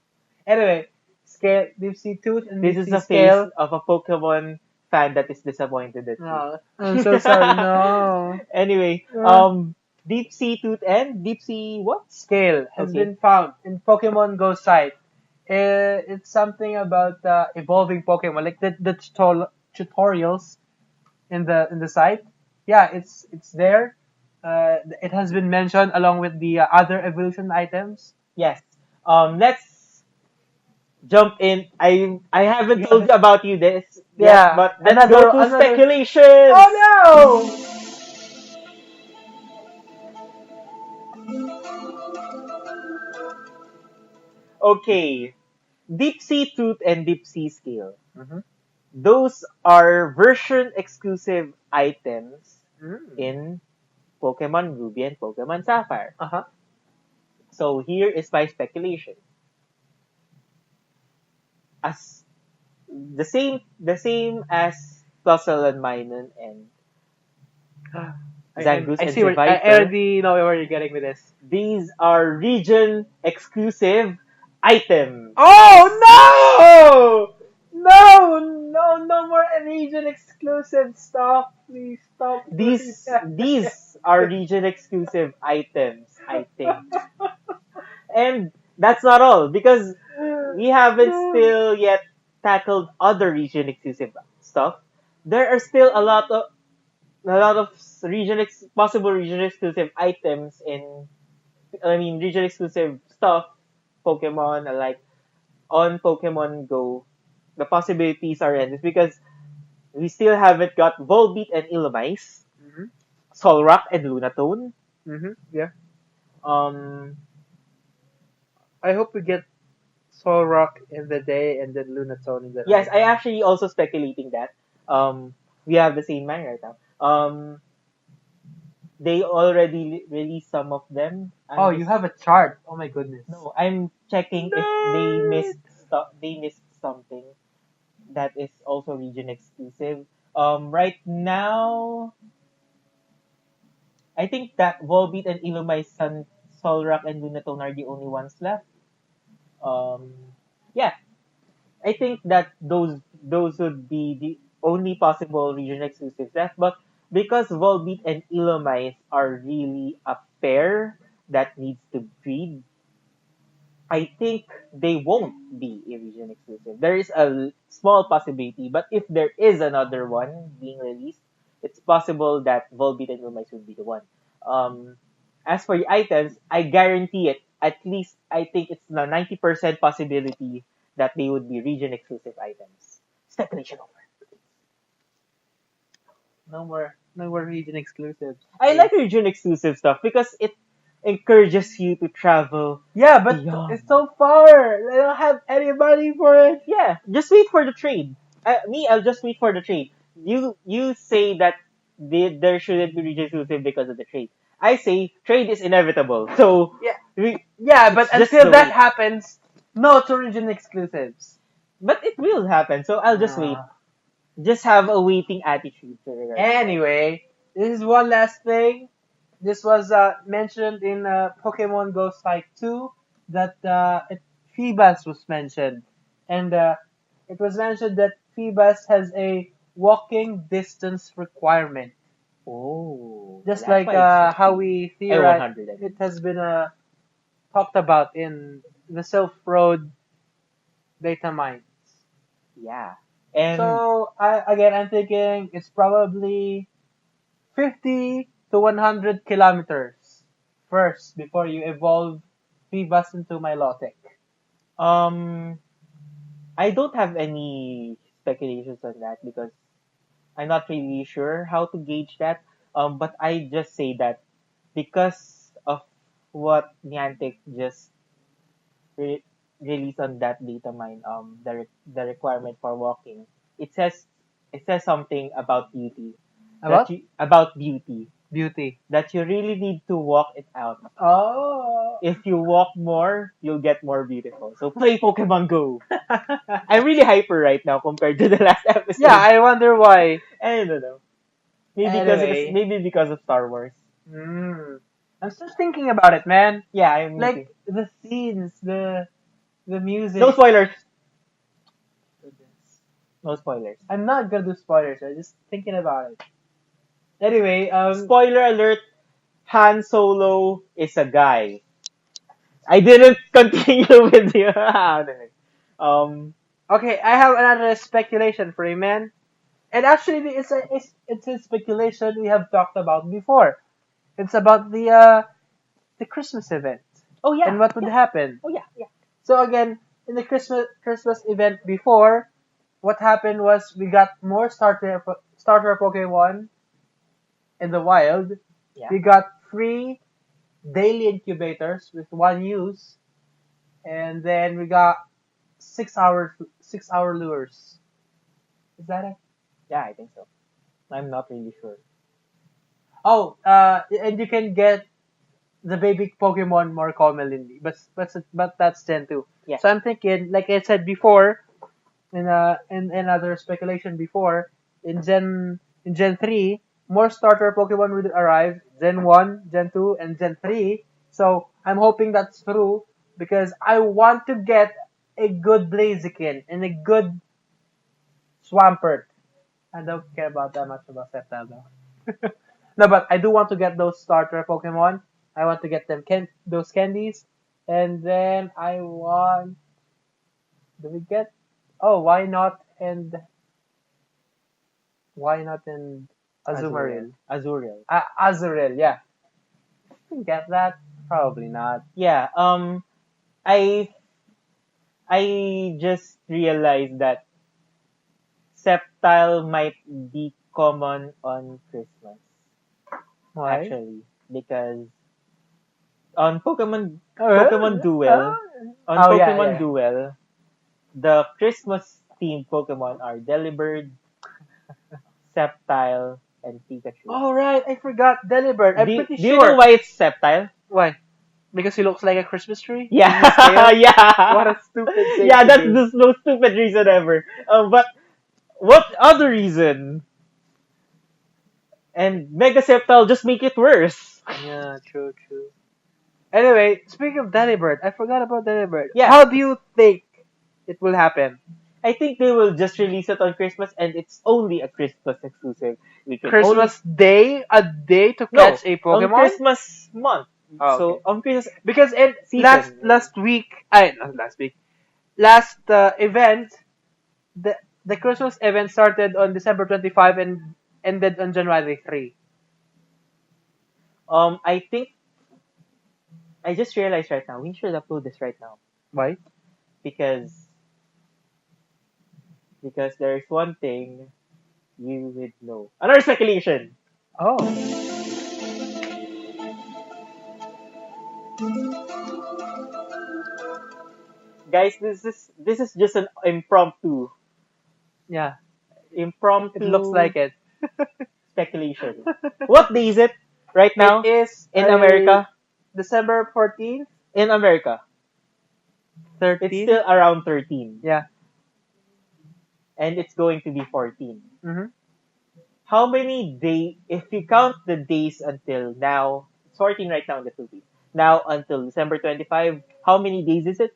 Anyway, scale, Deep Sea Tooth and
This
Deep
is
Sea
a face
Scale.
of a Pokemon fan that is disappointed at you.
No, I'm so sorry. No.
Anyway,
Uh,
deep sea tooth and deep sea what?
Scale has
Okay.
been found in Pokemon Go site. It's something about evolving Pokemon, like the tutorials in the site. Yeah, it's there. It has been mentioned along with the other evolution items.
Yes. Let's jump in. I haven't
Yeah.
told you about you this yet,
Yeah,
but let's go to
another.
speculations.
Oh no!
Okay. Deep sea tooth and deep sea scale.
Mm-hmm.
Those are version exclusive items
Mm.
in Pokemon Ruby and Pokemon Sapphire.
Uh huh.
So here is my speculation. As the same as Flussel and Minun and Zangoose
I
and
see where I
Seviper,
already know where you're getting with this.
these are region exclusive items.
Oh no! No, no, no more region exclusive stuff. Please stop doing
These
that.
these are region exclusive items, I think. And that's not all because we haven't
No.
still yet tackled other region exclusive stuff. There are still a lot of possible region exclusive items region exclusive stuff Pokemon like on Pokemon Go. The possibilities are endless because we still haven't got Volbeat and Illumise,
Mm-hmm.
Solrock and Lunatone.
Mm-hmm. Yeah.
Um,
I hope we get Solrock in the day and then Lunatone in the
yes,
night.
I actually also speculating that. We have the same mind right now. They already released some of them.
Oh, you have a chart. Oh my goodness.
No, I'm checking if they
Nerd.
missed they missed something that is also region exclusive. Right now, I think that Volbeat and Illumise, Solrock, and Lunatone are the only ones left. Um, yeah, I think that those would be the only possible region exclusives left. But because Volbeat and Illumise are really a pair that needs to breed, I think they won't be a region exclusive. There is a small possibility, but if there is another one being released, it's possible that Volbeat and Rumais would be the one. Um, as for the items, I guarantee it. At least I think it's a 90% possibility that they would be region exclusive items. Speculation over.
No more region exclusives.
I like region exclusive stuff because it encourages you to travel.
Yeah, but
Beyond.
it's so far. They don't have any money for it.
Yeah, just wait for the trade. I'll just wait for the trade. You say that there shouldn't be region exclusive because of the trade. I say trade is inevitable. So
Yeah,
we,
yeah, but
just
until
the
that
wait.
happens, no to region exclusives.
But it will happen. So I'll just wait.
Ah.
Just have a waiting attitude. To regard.
Anyway, this is one last thing. This was mentioned in Pokemon Go Strike 2 that Phoebus was mentioned. And it was mentioned that Phoebus has a walking distance requirement.
Oh,
Just
that's
like
why it's
how
50.
we theorize,
100.
it has been talked about in the Silph Road data mines.
Yeah. And
So, I'm thinking it's probably 50 to 100 kilometers first before you evolve Phoebus into Milotic.
um I don't have any speculations on that because I'm not really sure how to gauge that. But I just say that because of what Niantic just re- released on that data mine, the requirement for walking, it says something about beauty.
About
About beauty
beauty.
that you really need to walk it out.
Oh.
If you walk more, you'll get more beautiful. So play Pokemon Go. I'm really hyper right now compared to the last episode.
Yeah, I wonder why.
I don't know.
Anyway.
Maybe because of Star Wars.
I'm still thinking about it, man.
Yeah, I'm
Like the scenes, the music.
no spoilers. No spoilers.
I'm not gonna do spoilers. I'm just thinking about it. Anyway,
Spoiler alert: Han Solo is a guy. I didn't continue with the.
okay, I have another speculation for you, man. And actually, it's a speculation we have talked about before. It's about the Christmas event
Oh yeah.
and what would happen.
Oh yeah. Yeah.
So again, in the Christmas event before, what happened was we got more starter Pokemon in the wild.
Yeah.
We got 3 daily incubators with 1 use, and then we got 6 hour lures. Is that it?
Yeah, I think so. I'm not really sure.
Oh, and you can get the baby Pokemon more commonly, but that's Gen 2.
Yeah.
So I'm thinking, like I said before, in another speculation before, in Gen 3, more starter Pokemon would arrive, Gen 1, Gen 2, and Gen 3. So I'm hoping that's true because I want to get a good Blaziken and a good Swampert. I don't care about that much about Sceptile though. No, but I do want to get those starter Pokemon. I want to get them those candies, and then I want. Do we get? Oh, why not? And why not in Azumarill?
Azuriel.
Azurill, yeah. Get that? Probably not.
Yeah. I just realized that Sceptile might be common on Christmas.
Why?
Actually, because on Pokemon
Oh,
Duel, on
Oh, yeah,
Pokemon
yeah.
Duel, the Christmas themed Pokemon are Delibird, Sceptile, and Pikachu.
Oh, right. I forgot Delibird. I'm pretty
Do
sure.
you know why it's Sceptile?
Why? Because he looks like a Christmas tree?
Yeah,
In his tail?
yeah.
What a stupid thing
Yeah,
to
that's
do.
the most stupid reason ever. But what other reason? And Mega Sceptile just make it worse.
Yeah, true. Anyway, speaking of Delibird, I forgot about Delibird.
Yeah.
How do you think it will happen?
I think they will just release it on Christmas, and it's only a Christmas exclusive. We can
Christmas Day? A day to
only,
catch a
on
Pokemon?
Christmas month
Oh, okay.
So on Christmas
Because in
season,
last week, I not last week, last event, the Christmas event started on December 25 and ended on January 3.
I think I just realized right now we should upload this right now
Why?
because there is one thing you would know. Another speculation.
Oh.
Guys, this is just an
Yeah. It looks
impromptu
like it.
speculation. What day is it right
It
now
is
in America?
December 14th,
In America, it's
13th.
still around 13
Yeah.
and it's going to be 14.
Mm-hmm.
How many days, if you count the days until now, it's 14 right now in the Philippines. Now until December 25, how many days is it?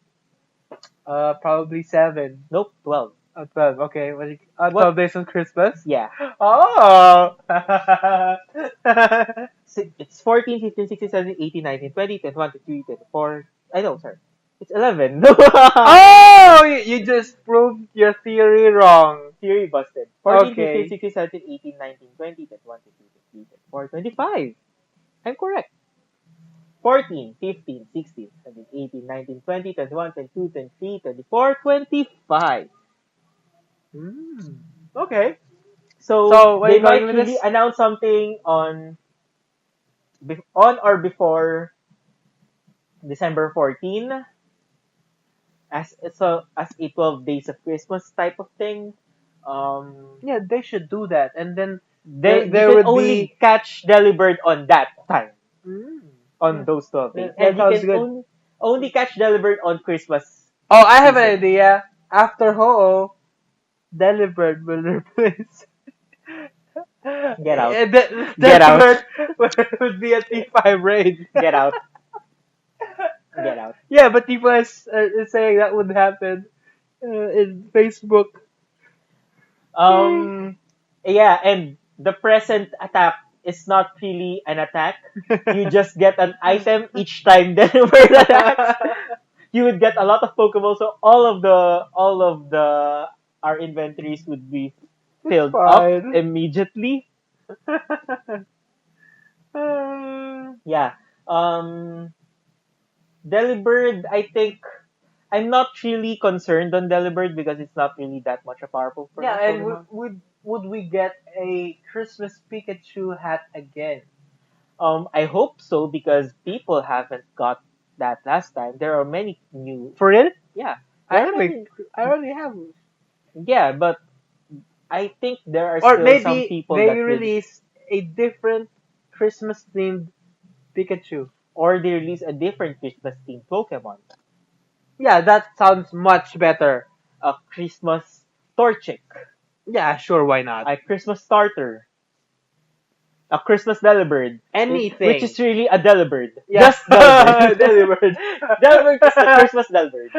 Probably 7.
Nope, 12.
12. Okay. 12
What?
days on Christmas.
Yeah.
Oh.
It's 14, 15, 16, 17, 18, 19, 20, 21, 22, 24. I know, sorry. It's 11.
Oh, you just proved your theory wrong.
Theory busted. 14, 15,
Okay.
16, 17, 18, 19, 20, 21, 22, 23, 24, 25. I'm correct. 14, 15, 16, 17, 18, 19, 20, 21, 22, 23, 24, 25.
Hmm.
Okay. So
So, where are
they
you going
might
with
really
this?
announce something on or before December 14 as a 12 days of Christmas type of thing.
Yeah, they should do that, and then
You
there
can
would
only
be.
catch Delibird on that time,
Mm,
on
yeah,
those 12 days.
that
And you
sounds
can
good.
only catch Delibird on Christmas
Oh, I have an
season.
idea. After Ho-Oh, Delibird will replace.
Get out. Get out.
Delibird would be a T5 raid.
Get out. Get out.
Yeah, but people are saying that would happen in Facebook.
Um, yeah, and the present attack is not really an attack. You just get an item each time Delibird attacks. You would get a lot of Pokemon, so all of the our inventories would be
It's
filled up
fine.
immediately. Yeah. Um Delibird, I think I'm not really concerned on Delibird because it's not really that much a powerful
Yeah, and
Pokemon.
would we get a Christmas Pikachu hat again?
I hope so because people haven't got that last time. There are many new.
For real?
Yeah,
I
there are
already
many.
I already have.
Yeah, but I think there are
Or
still some
maybe
people
they
that will,
release a different Christmas themed Pikachu.
or they release a different Christmas themed Pokemon,
Yeah, that sounds much better.
a Christmas Torchic,
Yeah, sure, why not?
a Christmas Starter, a Christmas Delibird, which
Anything.
is really a Delibird,
Yeah.
just Delibird.
Delibird.
Delibird is the Christmas Delibird.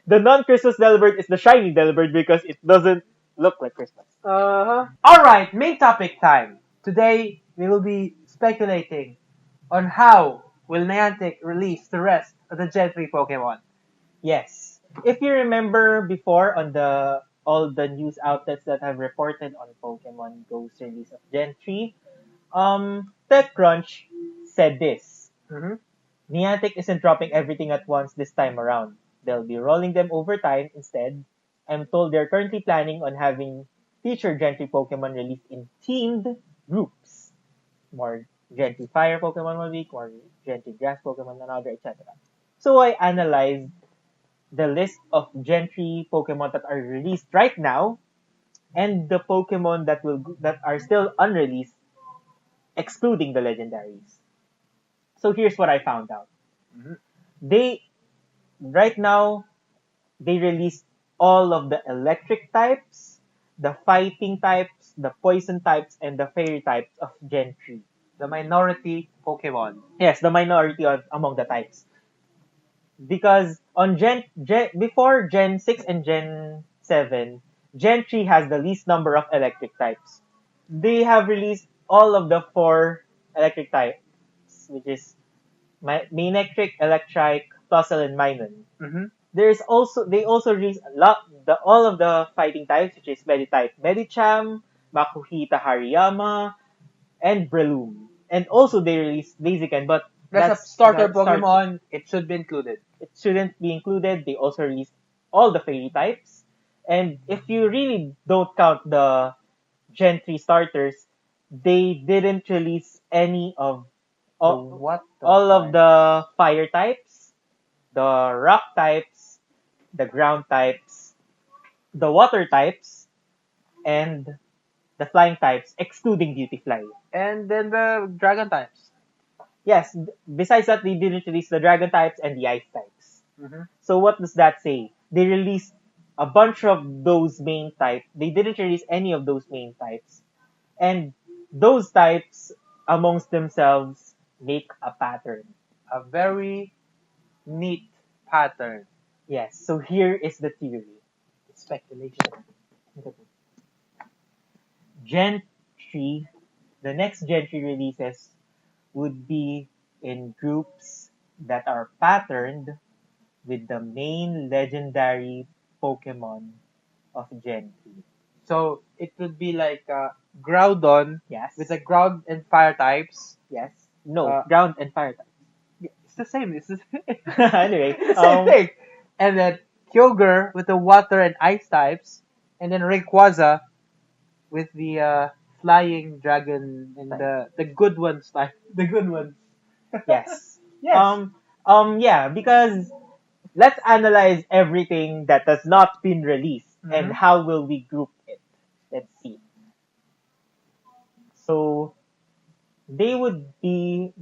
The non-Christmas Delibird is the shiny Delibird because it doesn't look like Christmas.
Uh-huh. Alright, main topic time. Today, we will be speculating on how will Niantic release the rest of the Gen 3 Pokemon.
Yes. If you remember before on all the news outlets that have reported on Pokemon Go's release of Gen 3, TechCrunch said this.
Mm-hmm.
Niantic isn't dropping everything at once this time around. They'll be rolling them over time instead. I'm told they're currently planning on having future Gen 3 Pokemon released in themed groups. More Gen 3 Fire Pokemon 1 week, more Gen 3 Grass Pokemon another, etc. So I analyzed the list of Gen 3 Pokemon that are released right now and the Pokemon that are still unreleased, excluding the legendaries. So here's what I found out.
Mhm.
They right now they released all of the electric types, the fighting types, the poison types, and the fairy types of Gen 3.
The minority Pokemon.
Yes, the minority among the types. Because on before Gen 6 and Gen 7, Gen 3 has the least number of electric types. They have released all of the 4 electric types which is Manectric, Electrike, Tossel, and Minun.
Mm-hmm.
They also release all of the fighting types, which is Meditype, Medicham, Makuhita Hariyama, and Breloom. And also they released Blaziken, but
That's a starter Pokemon. It should be included.
It shouldn't be included. They also released all the fairy types. And if you really don't count the Gen 3 starters, they didn't release any of all of the fire types, the rock types, the ground types, the water types, and the flying types, excluding Beautyfly.
And then the dragon types.
Yes, besides that, they didn't release the dragon types and the ice types.
Mm-hmm.
So what does that say? They released a bunch of those main types. They didn't release any of those main types. And those types, amongst themselves, make a pattern.
A very neat pattern.
Yes, so here is the theory.
It's speculation.
Gen 3, the next Gen 3 releases would be in groups that are patterned with the main legendary Pokemon of Gen 3.
So it would be like Groudon
Yes.
with the ground and fire types.
Yes. No, ground and fire types.
Yeah, it's the same. It's the same.
Anyway,
Same thing. And then Kyogre with the water and ice types. And then Rayquaza with the flying dragon and the good ones type. The good ones.
Yes.
Yes.
Yeah, because let's analyze everything that has not been released and
Mhm.
how will we group it. Let's see. So they would be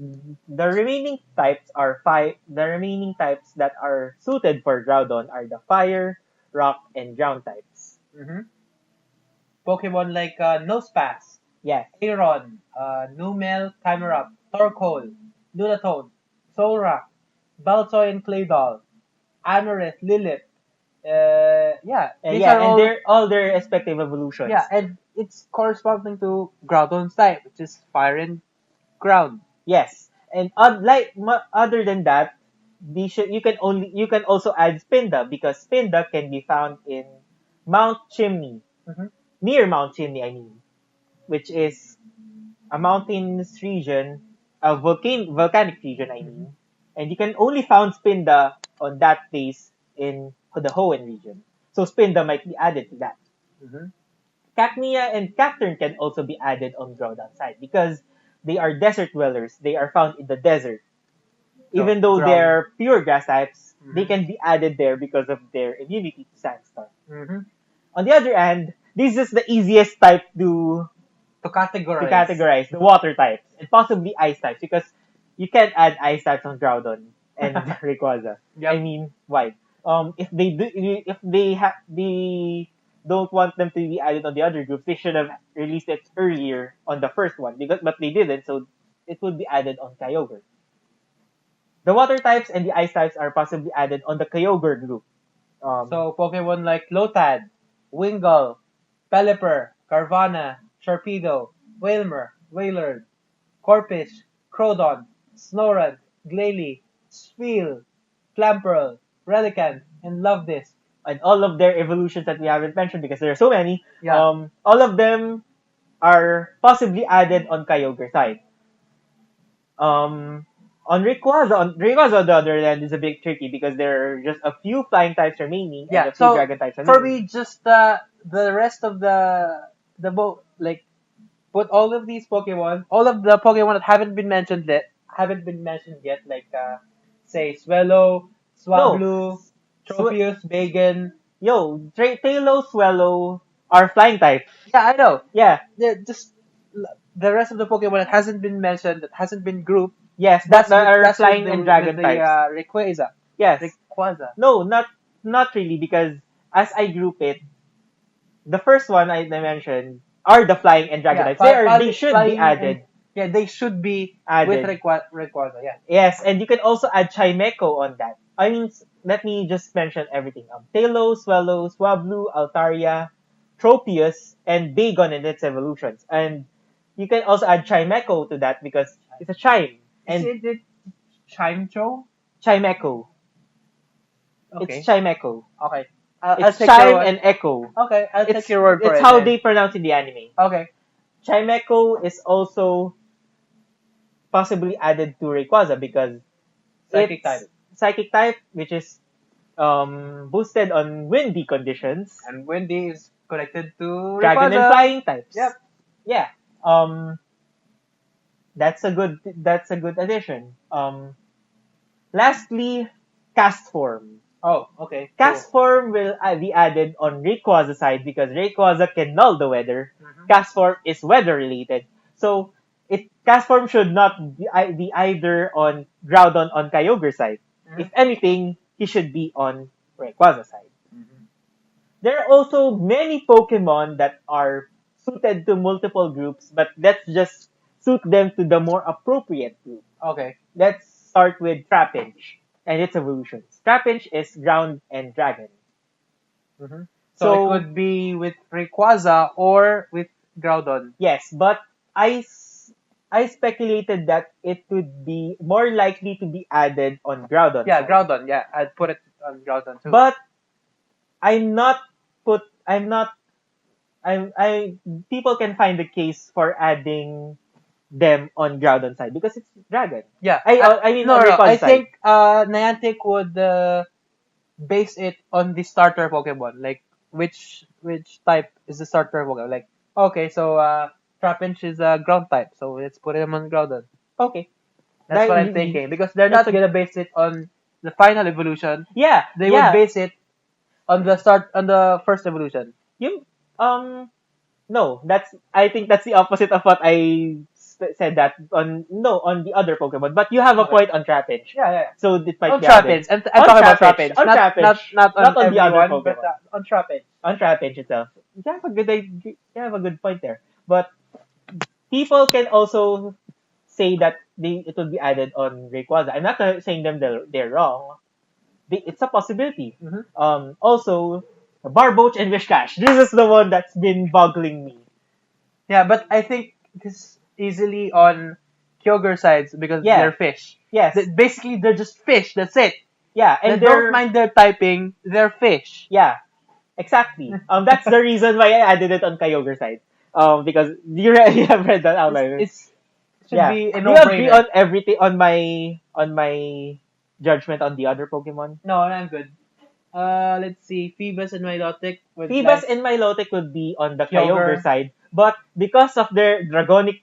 the remaining types are five. The remaining types that are suited for Groudon are the fire, rock, and ground types.
Mm-hmm. Pokemon like Nosepass,
Yes.
Aeron, Numel, Camerupt, Torkoal, Lunatone, Solrock, Baltoy and Claydol, Anorith, Lilith. These are all,
and they're all their respective evolutions.
yeah, and it's corresponding to Groudon's type, which is fire and ground.
Yes, and other than that, you can also add Spinda because Spinda can be found in Mount Chimney,
Mhm.
near Mount Chimney, I mean, which is a mountainous region, a volcanic region, I mean, and you can only found Spinda on that place in the Hoenn region. So Spinda might be added to that.
Mm-hmm.
Cacnea and Cacturn can also be added on Groudon side because they are desert dwellers. They are found in the desert. Even though they're pure grass types, they can be added there because of their immunity to sandstorm.
Mm-hmm.
On the other hand, this is the easiest type to categorize the water types and possibly ice types because you can't add ice types on Groudon and Rayquaza.
Yep.
I mean, why? They don't want them to be added on the other groups, they should have released it earlier on the first one but they didn't, so it would be added on Kyogre. The water types and the ice types are possibly added on the Kyogre group.
So Pokemon like Lotad, Wingull, Pelipper, Carvana, Sharpedo, Wailmer, Wailord, Corphish, Crodon, Snorunt, Glalie, Spheal, Clamperl, Relicanth, and Lovedisk.
And all of their evolutions that we haven't mentioned because there are so many,
Yeah.
all of them are possibly added on Kyogre side. On Rayquaza, on the other hand, is a bit tricky because there are just a few flying types remaining and a few
so
dragon types remaining.
for me, just the rest of like put all of these Pokemon, all of the Pokemon that haven't been mentioned yet, like say Swellow, Swablu, Tropius, Bagon.
Tailo, Swellow are flying types.
Yeah, I know.
Yeah.
Just the rest of the Pokemon that hasn't been mentioned, that hasn't been grouped.
Yes, that are flying and dragon types.
Rayquaza.
Yes.
Rayquaza.
No, not really because as I group it, the first one I mentioned are the flying and dragon types. They should be added.
They should be
added
with Rayquaza. Yeah.
Yes, and you can also add Chimecho on that. I mean, let me just mention everything. Tailo, Swellow, Swablu, Altaria, Tropius, and Bagon in its evolutions. And you can also add Chimecho to that because it's a chime.
Is
And
it Chimecho?
Chimecho.
Okay.
It's Chimecho.
Okay. I'll
It's
take your
Chime
word.
and Echo.
Okay, I'll
It's
take your word for
it's
it.
how
then.
they pronounce in the anime.
Okay.
Chimecho is also possibly added to Rayquaza because
Psychic
it's
type.
psychic type, which is boosted on windy conditions.
And Wendy is connected to
Dragon and
Rayquaza.
flying types.
Yep.
Yeah. That's a good addition. Lastly, cast form.
Oh, okay.
Cast form will be added on Rayquaza side because Rayquaza can null the weather.
Mhm.
Cast form is weather related. So cast form should not be either on Groudon on Kyogre side.
Mhm.
If anything, he should be on Rayquaza side.
Mhm.
There are also many Pokemon that are suited to multiple groups, but let's just suit them to the more appropriate group.
Okay.
Let's start with Trapinch and its evolutions. Trapinch is ground and dragon.
Mhm. So,
So-
it could be with Rayquaza or with Groudon.
Yes, but I speculated that it would be more likely to be added on Groudon.
Yeah,
side.
Groudon. Yeah, I'd put it on Groudon too.
But I'm not put. I'm not. I people can find the case for adding them on Groudon side because it's dragon.
yeah,
I mean,
no,
on
no.
Rayquaza
I
side.
think Niantic would base it on the starter Pokemon. Like which type is the starter Pokemon? Like okay, so Trapinch is a ground type, so let's put him on Groudon.
Okay.
That's what I'm
That-
thinking because they're not
that's a-
gonna base it on the final evolution.
Yeah.
They
yeah.
would base it on the first evolution.
You no, I think that's the opposite of what I said that on the other Pokemon. But you have a
Okay.
point on Trapinch.
Yeah.
So it might
On
be added.
Trapinch. I'm
On
talking about
Trapinch.
Trapinch.
On
Not,
Trapinch.
not on
Not on the other
everyone, but
Pokemon.
on Trapinch.
On Trapinch itself. You have a good point there. But people can also say that it will be added on Rayquaza. I'm not saying they're wrong. It's a possibility.
Mhm.
Also, Barboach and Wishcash. This is the one that's been boggling me.
Yeah, but I think this easily on Kyogre sides because
Yeah.
they're fish.
Yes.
Basically, they're just fish. That's it.
Yeah,
And
and
don't mind their typing. They're fish.
Yeah, exactly. That's the reason why I added it on Kyogre side. Because you have read that outline.
It should
yeah.
be a
Do you agree
no-brainer.
on everything on my judgment on the other Pokemon?
No, I'm good. Let's see. Phoebus and Milotic.
Phoebus and Milotic would be on the
Kyogre.
Kyogre side, but because of their dragonic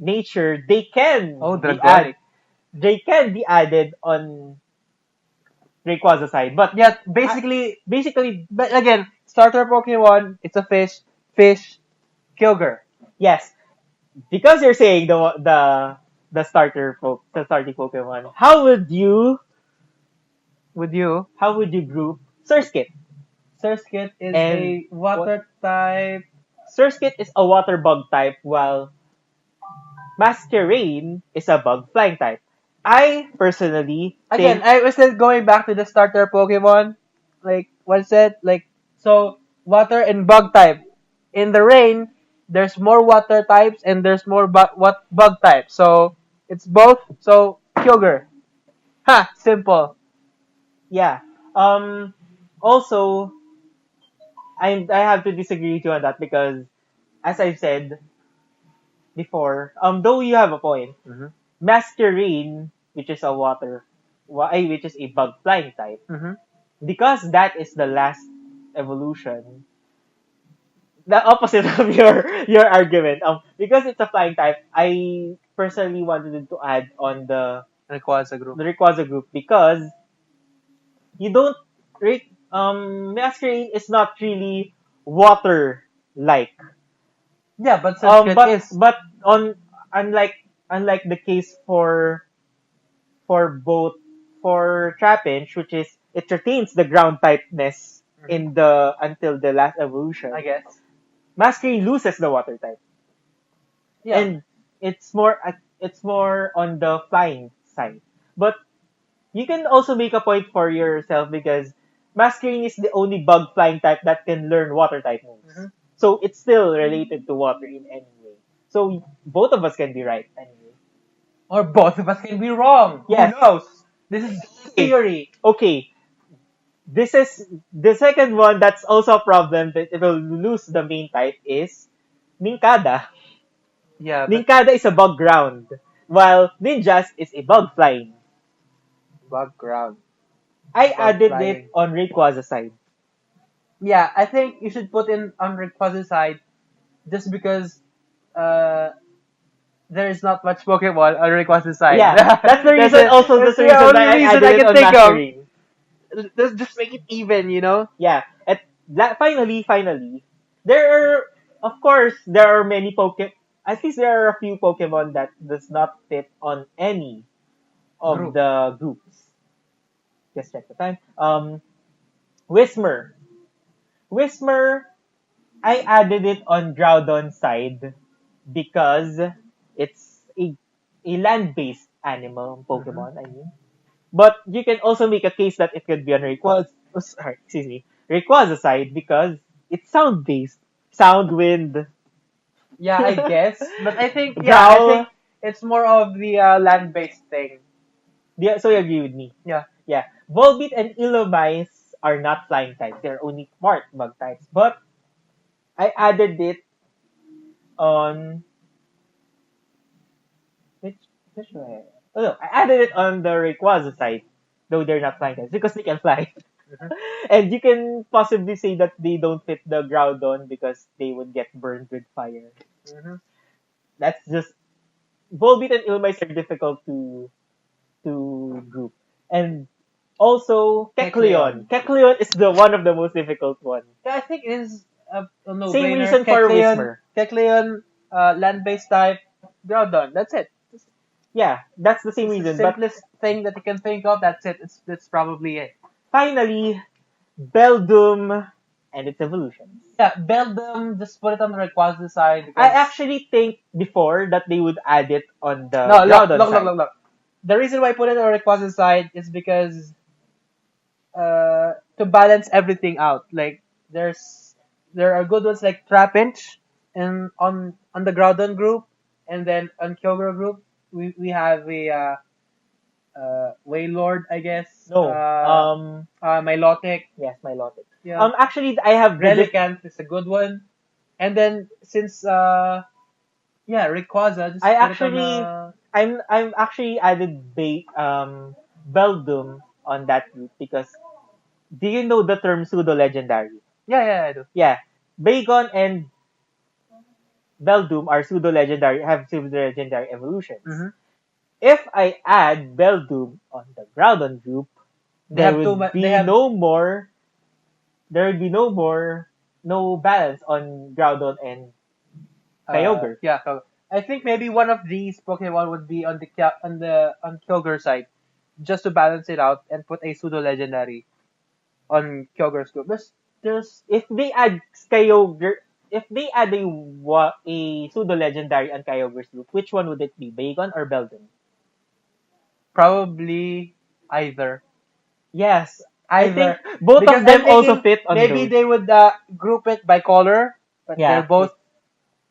nature, they can
Dragonic.
they can be added on Rayquaza side. But
Yeah, basically,
basically,
but again, starter Pokemon, it's a fish, Kyogre.
yes, because you're saying the starting Pokemon. How would you
With you,
group Surskit?
Surskit is
And
a water type.
Surskit is a water bug type, while Masquerain is a bug flying type. I personally
Again,
think
I was still going back to the starter Pokemon. Like, what's it? Like, so, water and bug type. In the rain, there's more water types and there's more bug types. So, it's both. So, Kyogre. Ha! Simple.
yeah. Also, I have to disagree with you on that because, as I've said before, though you have a point,
Mhm.
Masquerain, which is which is a bug flying type,
Mm-hmm.
because that is the last evolution. The opposite of your argument. Because it's a flying type, I personally wanted to add on the
Rayquaza group.
Rayquaza group because you don't Masquerain is not really water like.
Yeah, but Surskit is.
But on unlike the case for both for Trapinch, which is it retains the ground typeness in the until the last evolution.
I guess.
Masquerain loses the water type.
Yeah.
And it's more on the flying side. But you can also make a point for yourself because Masquerain is the only bug flying type that can learn water type moves.
Mhm.
So it's still related to water in any way. So both of us can be right anyway.
Or both of us can be wrong.
Yes.
Who knows? This is
Okay.
theory.
Okay. This is the second one that's also a problem that it will lose the main type is Ninkada.
Yeah, but
Ninkada is a bug ground, while Ninjas is a bug flying.
background,
I
bug
added it
flying.
on Rayquaza side.
Yeah, I think you should put in on Rayquaza's side just because uh there is not much Pokemon on Rayquaza's side.
Yeah, that's the
that's
reason.
it.
Also,
That's
that's the
the
reason why
only
I
reason
added
I
it
can
on
think of.
Mastering.
Let's just make it even, you know?
Yeah, finally, there are, of course, there are many At least there are a few Pokemon that does not fit on any of
Group.
the groups. Just check the time. Whismer. Whismer, I added it on Groudon side because it's a land-based animal
Mm-hmm.
Pokemon, I mean. But you can also make a case that it could be on Rayquaza side because it's sound-based. Sound, wind,
Yeah, I guess. But I think, yeah, I think
growl.
it's more of the land-based thing.
Yeah, so you agree with me?
Yeah.
Yeah. Volbeat and Illumise are not flying types. They're only smart bug types. But I added it on which which way? Oh no, I added it on the Rayquaza side, though they're not flying types because they can fly.
Mm-hmm.
And you can possibly say that they don't fit the Groudon because they would get burned with fire.
Mm-hmm.
That's just Volbeat and Illumise are difficult to group. And also
Kecleon.
Kecleon. Kecleon is the one of the most difficult one.
Yeah, I think it is a
Same
no-brainer.
reason for Whismer.
Kecleon, land-based type, Groudon. That's it.
Yeah, that's the same
It's the
reason. But
simplest thing that you can think of. That's it. That's probably it.
finally, Beldum and its evolutions.
Yeah, build them. Just put it on the Rayquaza side
I
because
actually think before that they would add it on the
no,
Groudon side.
look. The reason why I put it on the Rayquaza side is because to balance everything out. Like there are good ones like Trapinch and on the Groudon group, and then on Kyogre group we have a Waylord, I guess.
No.
Milotic.
Yes, Milotic.
Yeah.
Actually, I have
Relicanth is a good one. And then since yeah, Rayquaza, just
I
put it on
actually, I'm actually added Beldum on that group because do you know the term pseudo legendary?
yeah, I do.
Yeah, Bagon and Beldum are pseudo legendary, have pseudo legendary evolutions.
Mm-hmm.
If I add Beldum on the Groudon group,
They
there
have too
would
much. They
be
have
no more. There would be no more, no balance on Groudon and Kyogre.
yeah. So I think maybe one of these Pokemon would be on the on Kyogre side, just to balance it out and put a pseudo legendary on Kyogre's group. There's
If they add Kyogre, if they add a pseudo legendary on Kyogre's group, which one would it be, Bagon or Beldum?
probably either.
Yes, I think
Either
both
because
of
I'm
them also
thinking
fit on
maybe
those.
they would group it by color, but they're
Yeah,
both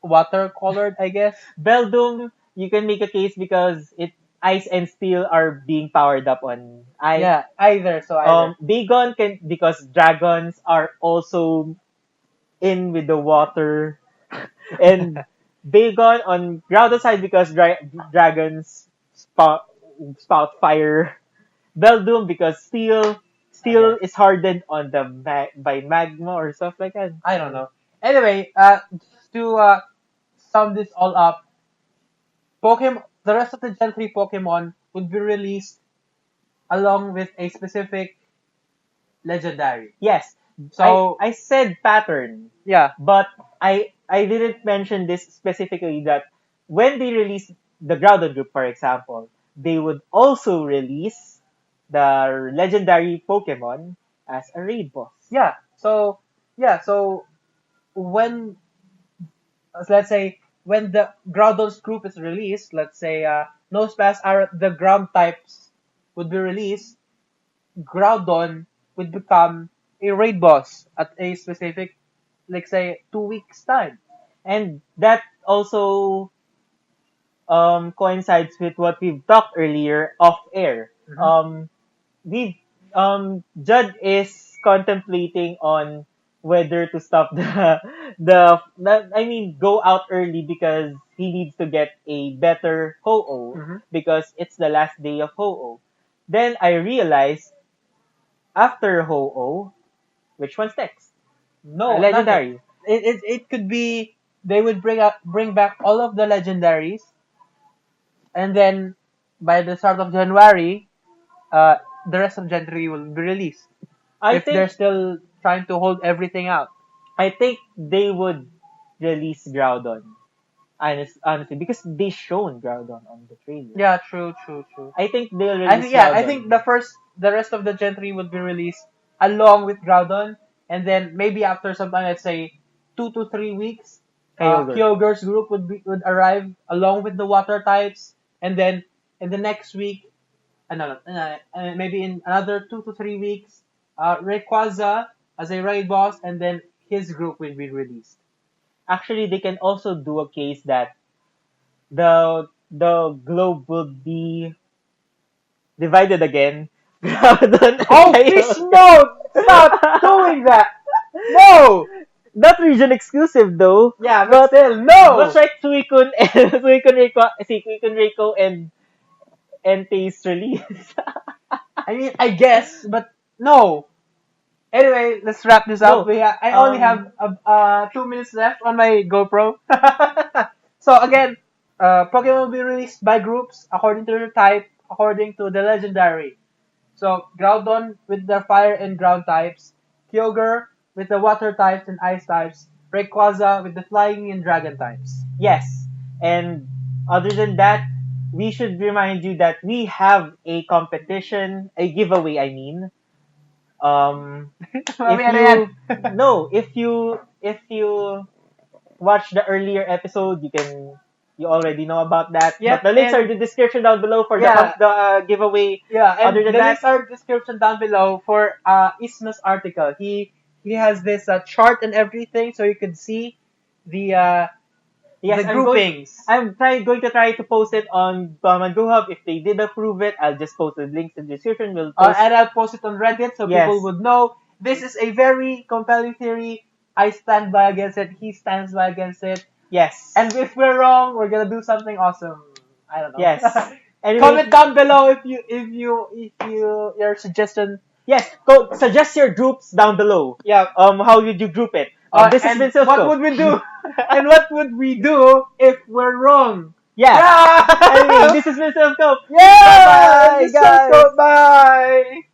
water colored, I guess.
Beldum, you can make a case because ice and steel are being powered up on ice.
Yeah, either. So either.
Bagon can because dragons are also in with the water, and Bagon on Groudon side because dragons spout fire. Beldum because steel
Again,
is hardened on the by magma or stuff like that.
I don't know. Anyway, just to sum this all up, the rest of the Gen 3 Pokemon would be released along with a specific legendary.
Yes.
So
I said pattern,
yeah,
but I didn't mention this specifically that when they release the Groudon group, for example, they would also release the legendary Pokemon as a raid boss.
yeah. So when let's say when the Groudon's group is released, let's say Nosepass are the ground types would be released, Groudon would become a raid boss at a specific, like say, 2 weeks time.
And that also coincides with what we've talked earlier off air.
Mhm.
We Judd is contemplating on whether to stop I mean go out early because he needs to get a better Ho-Oh
Mhm.
because it's the last day of Ho-Oh. Then I realized after Ho-Oh, which one's next?
No, nothing.
Legendary.
It could be they would bring back all of the legendaries, and then by the start of January, the rest of Gen 3 will be released.
I
If they're
think
still trying to hold everything out.
I think they would release Groudon. Honestly, because they shown Groudon on the trailer.
Yeah, true.
I think they'll
I
release
think yeah, I
Groudon.
think the rest of the Gen 3 would be released along with Groudon, and then maybe after some time, let's say 2 to 3 weeks,
Kyogre.
Kyogre's group would arrive along with the water types, and then in the next week, maybe in another 2 to 3 weeks, Rayquaza as a raid boss, and then his group will be released.
Actually, they can also do a case that the globe will be divided again. Groudon and
Oh,
Kyogre.
fish! No, stop doing that. No.
Not region exclusive though.
Yeah, but still, no.
But like Suicune and Suicune Reiko and Entei's release.
I mean, I guess, but no. Anyway, let's wrap this
No,
up. I only have 2 minutes left on my GoPro. So again, Pokemon will be released by groups according to their type, according to the legendary. So Groudon with the fire and ground types, Kyogre with the water types and ice types, Rayquaza with the flying and dragon types.
yes. And other than that, we should remind you that we have a competition, a giveaway, I mean. If
Mamaya na yan.
you no, if you watch the earlier episode, you already know about that.
Yep,
But the links
and-
are in the description down below for
Yeah.
the giveaway.
Yeah, and
Other than
the
that-
links are in the description down below for Isma's article. He has this chart and everything, so you can see the
Yes,
the groupings.
I'm going to try to post it on Pokemon Go Hub. If they did approve it, I'll just post the links in the description. We'll post
And I'll post it on Reddit so
Yes.
people would know. This is a very compelling theory. I stand by against it. He stands by against it.
yes.
And if we're wrong, we're gonna do something awesome. I don't know.
Yes. Anyway,
Comment down below if your suggestion.
yes, go suggest your groups down below.
Yeah.
How would you group it? This has
And
been Silph.
what would we do? And what would we do if we're wrong?
Yeah.
Yeah!
Anyway, this has been Silph.
Yeah!
Bye-bye,
This is so- Bye!